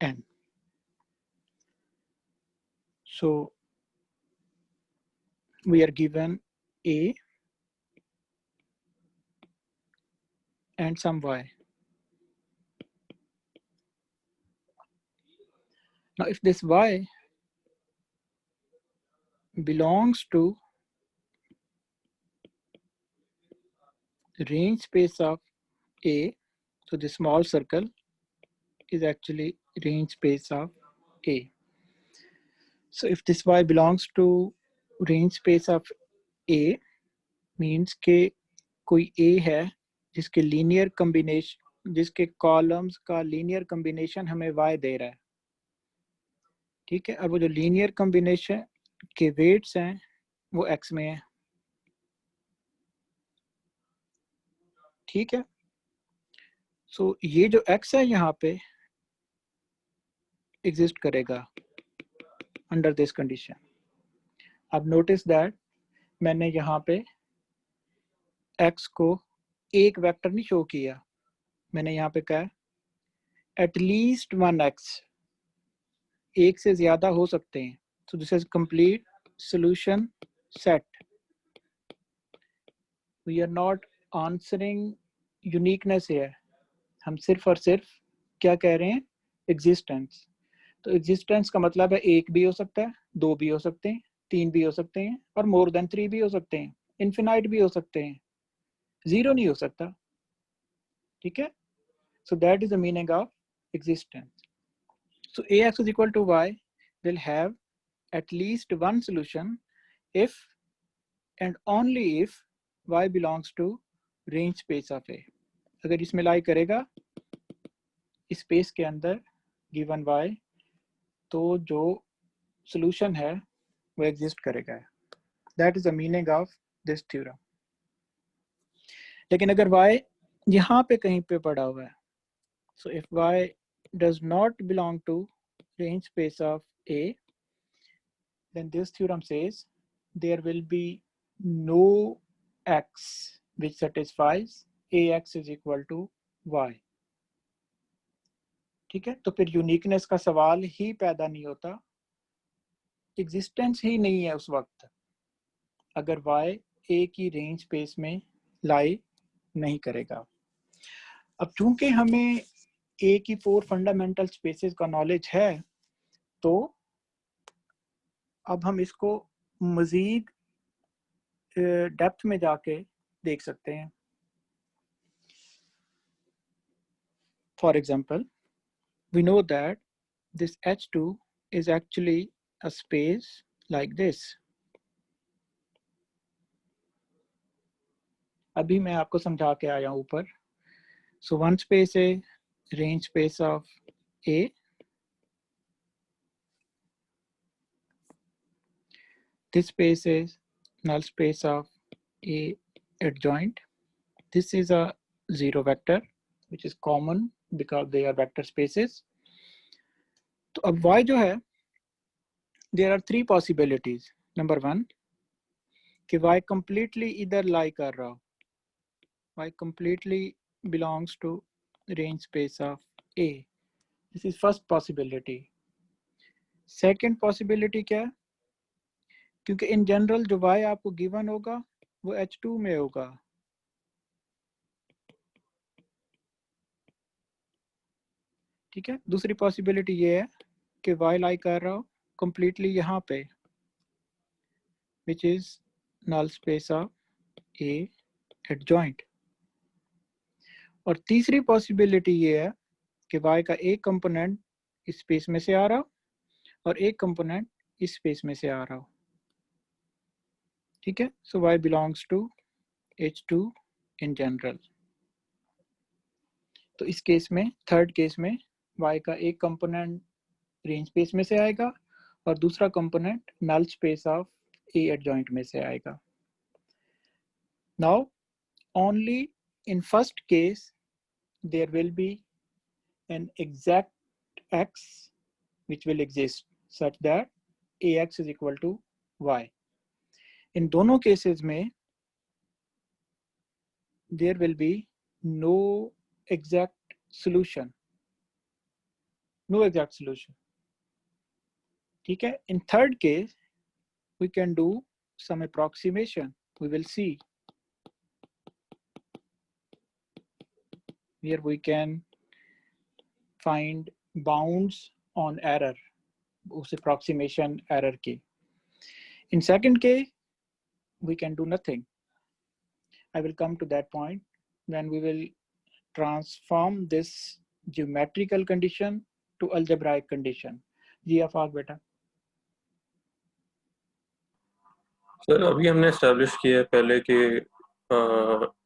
N. So we are given A and some Y. Now, if this Y belongs to the range space of A, so the small circle is actually range space of A. So if this Y belongs to range space of A, means के कोई A है जिसके linear combination, जिसके columns का linear combination हमें Y दे रहा है, ठीक है। और वो जो लीनियर कॉम्बिनेशन के वेट्स हैं वो X में है, ठीक है। सो ये जो X है यहाँ पे एग्जिस्ट करेगा अंडर दिस कंडीशन। अब नोटिस दैट मैंने यहाँ पे X को एक वेक्टर नहीं शो किया, मैंने यहाँ पे कहा एटलीस्ट 1x, एक से ज्यादा हो सकते हैं। So this is complete solution set. We are not answering uniqueness here, हम सिर्फ और सिर्फ क्या कह रहे हैं, एग्जिस्टेंस। तो एग्जिस्टेंस का मतलब है एक भी हो सकता है, दो भी हो सकते हैं, तीन भी हो सकते हैं, और मोर देन 3 भी हो सकते हैं, इनफिनाइट भी हो सकते हैं, जीरो नहीं हो सकता, ठीक है। So that is the meaning of existence. So Ax is equal to y will have at least one solution if and only if y belongs to range space of A. अगर इसमें लाई करेगा इस space के अंदर given y, तो जो solution है वो exist करेगा। That is the meaning of this theorem. लेकिन अगर y यहाँ पे कहीं पे पड़ा हुआ है, so if y does not belong to range space of A, then this theorem says there will be no x which satisfies Ax is equal to y. ठीक है, तो फिर यूनिकनेस का सवाल ही पैदा नहीं होता, एग्जिस्टेंस ही नहीं है उस वक्त अगर y A की रेंज स्पेस में लाई नहीं करेगा। अब चूंकि हमें A की 4 फंडामेंटल स्पेसेस का नॉलेज है, तो अब हम इसको मजीद डेप्थ में जाके देख सकते हैं। For example, we know that this H2 is actually a space like this. अभी मैं आपको समझा के आया हूँ ऊपर। So one space is range space of A. This space is null space of A adjoint. This is a zero vector which is common because they are vector spaces. तो अब y जो है, there are 3 possibilities. Number 1, कि y completely इधर lie कर रहा हो, y completely belongs to range space of A. This is first possibility. Second possibility क्या है, क्योंकि in general जो y आपको given होगा वो H2 में होगा, ठीक है। दूसरी पॉसिबिलिटी ये है कि y लाई कर रहा हो completely यहाँ पे, which is null space of A adjoint. और तीसरी पॉसिबिलिटी ये है कि y का एक कंपोनेंट इस स्पेस में से आ रहा हो और एक कंपोनेंट इस स्पेस में से आ रहा हो, ठीक है। So y belongs to H2 in general. तो इस केस में, थर्ड केस में, y का एक कंपोनेंट रेंज स्पेस में से आएगा और दूसरा component null space of A adjoint में से आएगा। Now only in first case there will be an exact x which will exist such that Ax is equal to y. इन दोनों केसेस में there will be no exact solution. No exact solution. ठीक है? In third case, we can do some approximation. We will see. Here we can find bounds on error. उस approximation error की. In second case, we can do nothing. I will come to that point when we will transform this geometrical condition to algebraic condition. जी आफाक बेटा. Sir अभी हमने establish किया है पहले कि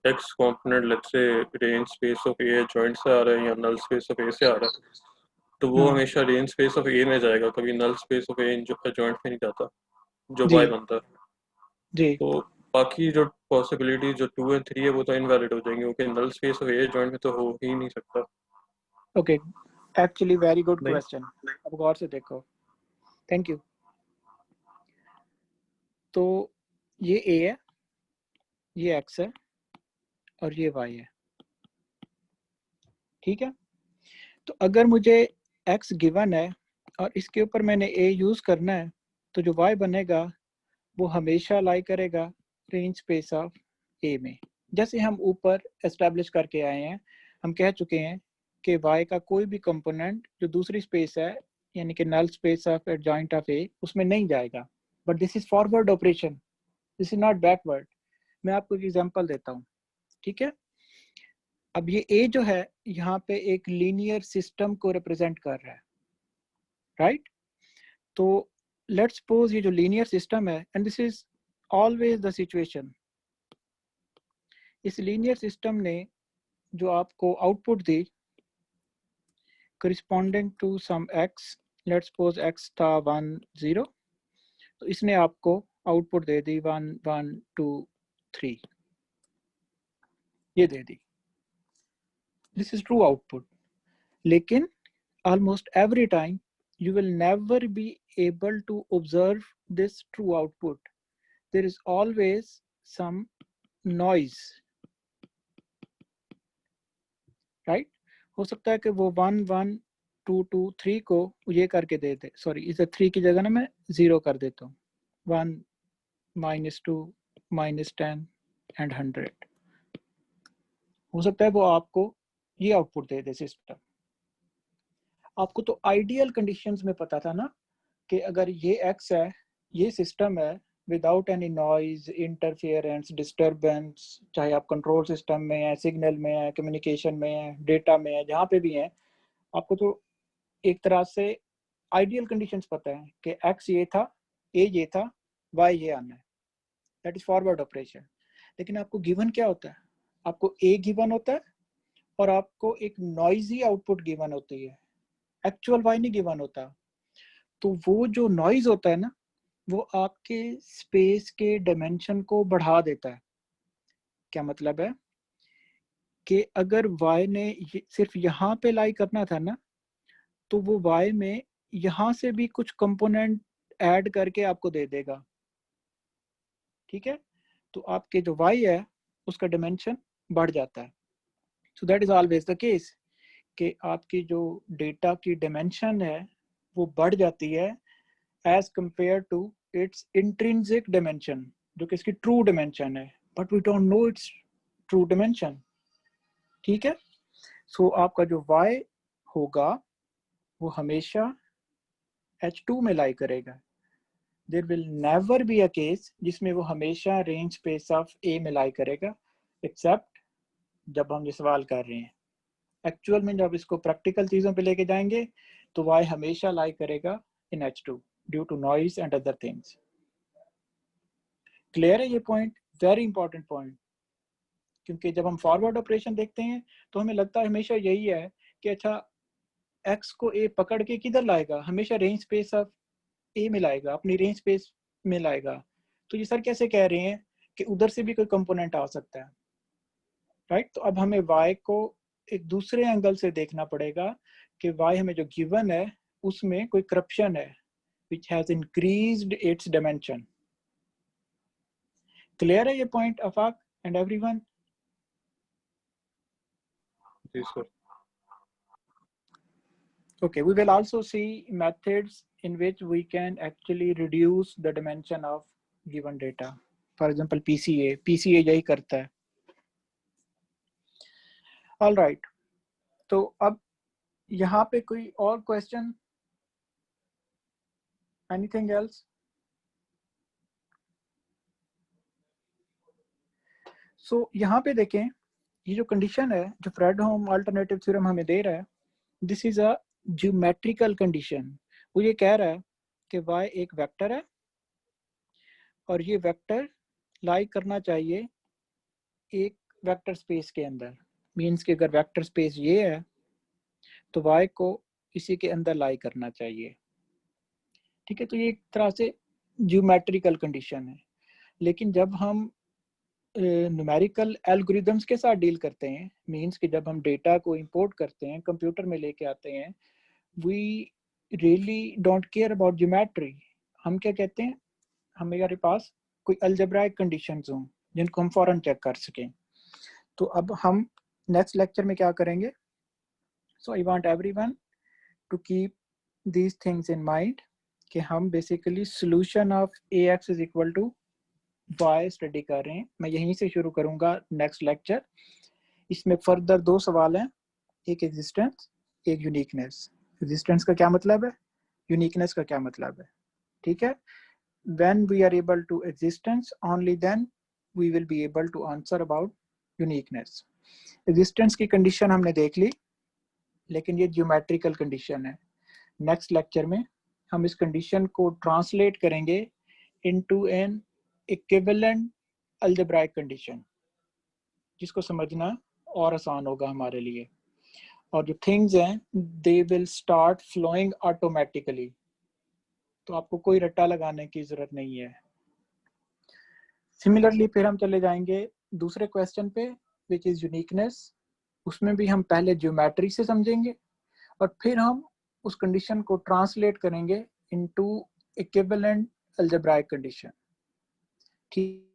x component let's say range space of A joint से आ रहा है या नल स्पेस ऑफ ए से आ रहा है, तो वो हमेशा रेंज स्पेस ऑफ ए में जाएगा, कभी null space of A joint में नहीं जाता जो वाई बनता है जी. तो बाकी जो पॉसिबिलिटी जो 2 और 3 है वो तो इनवैलिड हो जाएंगे क्योंकि null space of A joint में तो हो ही नहीं सकता. Okay, actually very good question. अब गौर से देखो. Thank you. तो ये ए है, ये एक्स है और ये वाई है. ठीक है. तो अगर मुझे एक्स गिवन है और इसके ऊपर मैंने ए यूज करना है, तो जो वाई बनेगा वो हमेशा लाई करेगा रेंज स्पेस ऑफ ए में. जैसे हम ऊपर एस्टैब्लिश करके आए हैं, हम कह चुके हैं कि वाई का कोई भी कंपोनेंट जो दूसरी स्पेस है यानी कि null space of adjoint of A उसमें नहीं जाएगा. But this is forward operation, this is not backward. मैं आपको एक एग्जांपल देता हूँ. ठीक है. अब ये ए जो है यहाँ पे एक लीनियर सिस्टम को रिप्रेजेंट कर रहा है, राइट? तो लेट्स सपोज ये जो लीनियर सिस्टम है, and this is always the situation. इस लीनियर सिस्टम ने जो आपको output the corresponding to some x, let's suppose x था 1 0, तो इसने आपको आउटपुट दे दी 1 1 2 3, ये दे दी. This is true output. लेकिन almost every time you will never be able to observe this true output. There is always some noise, right? हो सकता है कि वो 1 1 2 2 3 को ये करके दे दे. सॉरी, इसे 3 की जगह ना मैं 0 कर देता हूँ. 1 -2 -10 एंड 100. हो सकता है वो आपको ये आउटपुट दे दे सिस्टम. आपको तो आइडियल कंडीशंस में पता था ना कि अगर ये एक्स है, ये सिस्टम है, without any noise, interference, disturbance, चाहे आप कंट्रोल सिस्टम में है, सिग्नल में है, कम्युनिकेशन में है, डेटा में है, जहाँ पे भी है, आपको तो एक तरह से आइडियल कंडीशंस पता है कि एक्स ये था, ए ये था, वाई ये आना है. That is forward operation. लेकिन आपको गिवन क्या होता है? आपको ए गिवन होता है और आपको एक नॉइजी आउटपुट गिवन होती है. एक्चुअल वाई नहीं गिवन होता. तो वो जो नॉइज होता है ना, वो आपके स्पेस के डायमेंशन को बढ़ा देता है. क्या मतलब है कि अगर y ने सिर्फ यहाँ पे लाई करना था ना, तो वो y में यहाँ से भी कुछ कंपोनेंट ऐड करके आपको दे देगा. ठीक है. तो आपके जो y है उसका डायमेंशन बढ़ जाता है. So that is always the case कि आपकी जो डेटा की डायमेंशन है वो बढ़ जाती है as compare to its intrinsic dimension, जो कि इसकी ट्रू डायमेंशन है. But we don't know its true dimension. ठीक है. सो आपका जो y होगा वो हमेशा H2 में लाई करेगा. There will never be a case जिसमें वो हमेशा रेंज स्पेस ऑफ A में लाई करेगा, एक्सेप्ट जब हम ये सवाल कर रहे हैं. एक्चुअल में जब इसको प्रैक्टिकल चीज़ों पे लेके जाएंगे तो y हमेशा लाई करेगा in H2 due to noise and other things. Clear है ये पॉइंट? Very important point. क्योंकि जब हम फॉरवर्ड ऑपरेशन देखते हैं तो हमें लगता है हमेशा यही है कि अच्छा x को a पकड़ के किधर लाएगा, हमेशा रेंज स्पेस ऑफ a में लाएगा, अपनी रेंज स्पेस में लाएगा. तो ये सर कैसे कह रहे हैं कि उधर से भी कोई कंपोनेंट आ सकता है, राइट? तो अब हमें y को एक दूसरे एंगल से देखना पड़ेगा कि y हमें जो गिवन है उसमें कोई करप्शन है which has increased its dimension. Clear है ये पॉइंट आफाक एंड एवरीवन? जी sir. Okay, we will also see methods in which we can actually reduce the dimension of given data. For example, PCA यही करता है. All right. तो अब यहाँ पे कोई और question? Anything else? So यहाँ पे देखें, ये जो condition है, जो फ्रेडहोम अल्टरनेटिव थ्योरम हमें दे रहा है, this is a geometrical condition. वो ये कह रहा है कि y एक वेक्टर है और ये वेक्टर लाई करना चाहिए एक वेक्टर स्पेस के अंदर. मीन्स कि अगर वेक्टर स्पेस ये है तो y को इसी के अंदर लाई करना चाहिए. ठीक है, तो ये एक तरह से ज्योमेट्रिकल कंडीशन है. लेकिन जब हम न्यूमेरिकल एल्गोरिदम्स के साथ डील करते हैं, मीन्स कि जब हम डेटा को इंपोर्ट करते हैं, कंप्यूटर में लेके आते हैं, we really don't care about geometry. हम क्या कहते हैं, हमारे पास कोई अलजेब्राइक कंडीशंस हों जिनको हम फौरन चेक कर सकें. तो अब हम नेक्स्ट लेक्चर में क्या करेंगे. So I want everyone to keep these things in mind कि हम basically solution of AX is equal to y study कर रहे हैं. मैं यहीं से शुरू करूंगा नेक्स्ट लेक्चर. इसमें फर्दर 2 सवाल हैं, एक एग्जिस्टेंस, एक यूनिकनेस. एग्जिस्टेंस का क्या मतलब है, यूनिकनेस का क्या मतलब है. ठीक है, when we are able to existence, only then we will be able to answer about uniqueness. Existence की कंडीशन हमने देख ली, लेकिन ये ज्योमेट्रिकल कंडीशन है. नेक्स्ट लेक्चर में हम इस कंडीशन को ट्रांसलेट करेंगे into an equivalent algebraic condition, जिसको समझना और आसान होगा हमारे लिए. और जो थिंग्स हैं they will start flowing automatically, तो आपको कोई रट्टा लगाने की जरूरत नहीं है. सिमिलरली फिर हम चले जाएंगे दूसरे क्वेश्चन पे, विच इज यूनिकनेस. उसमें भी हम पहले ज्योमेट्री से समझेंगे और फिर हम उस कंडीशन को ट्रांसलेट करेंगे इनटू इक्विवेलेंट अलजेब्राइक कंडीशन. ठीक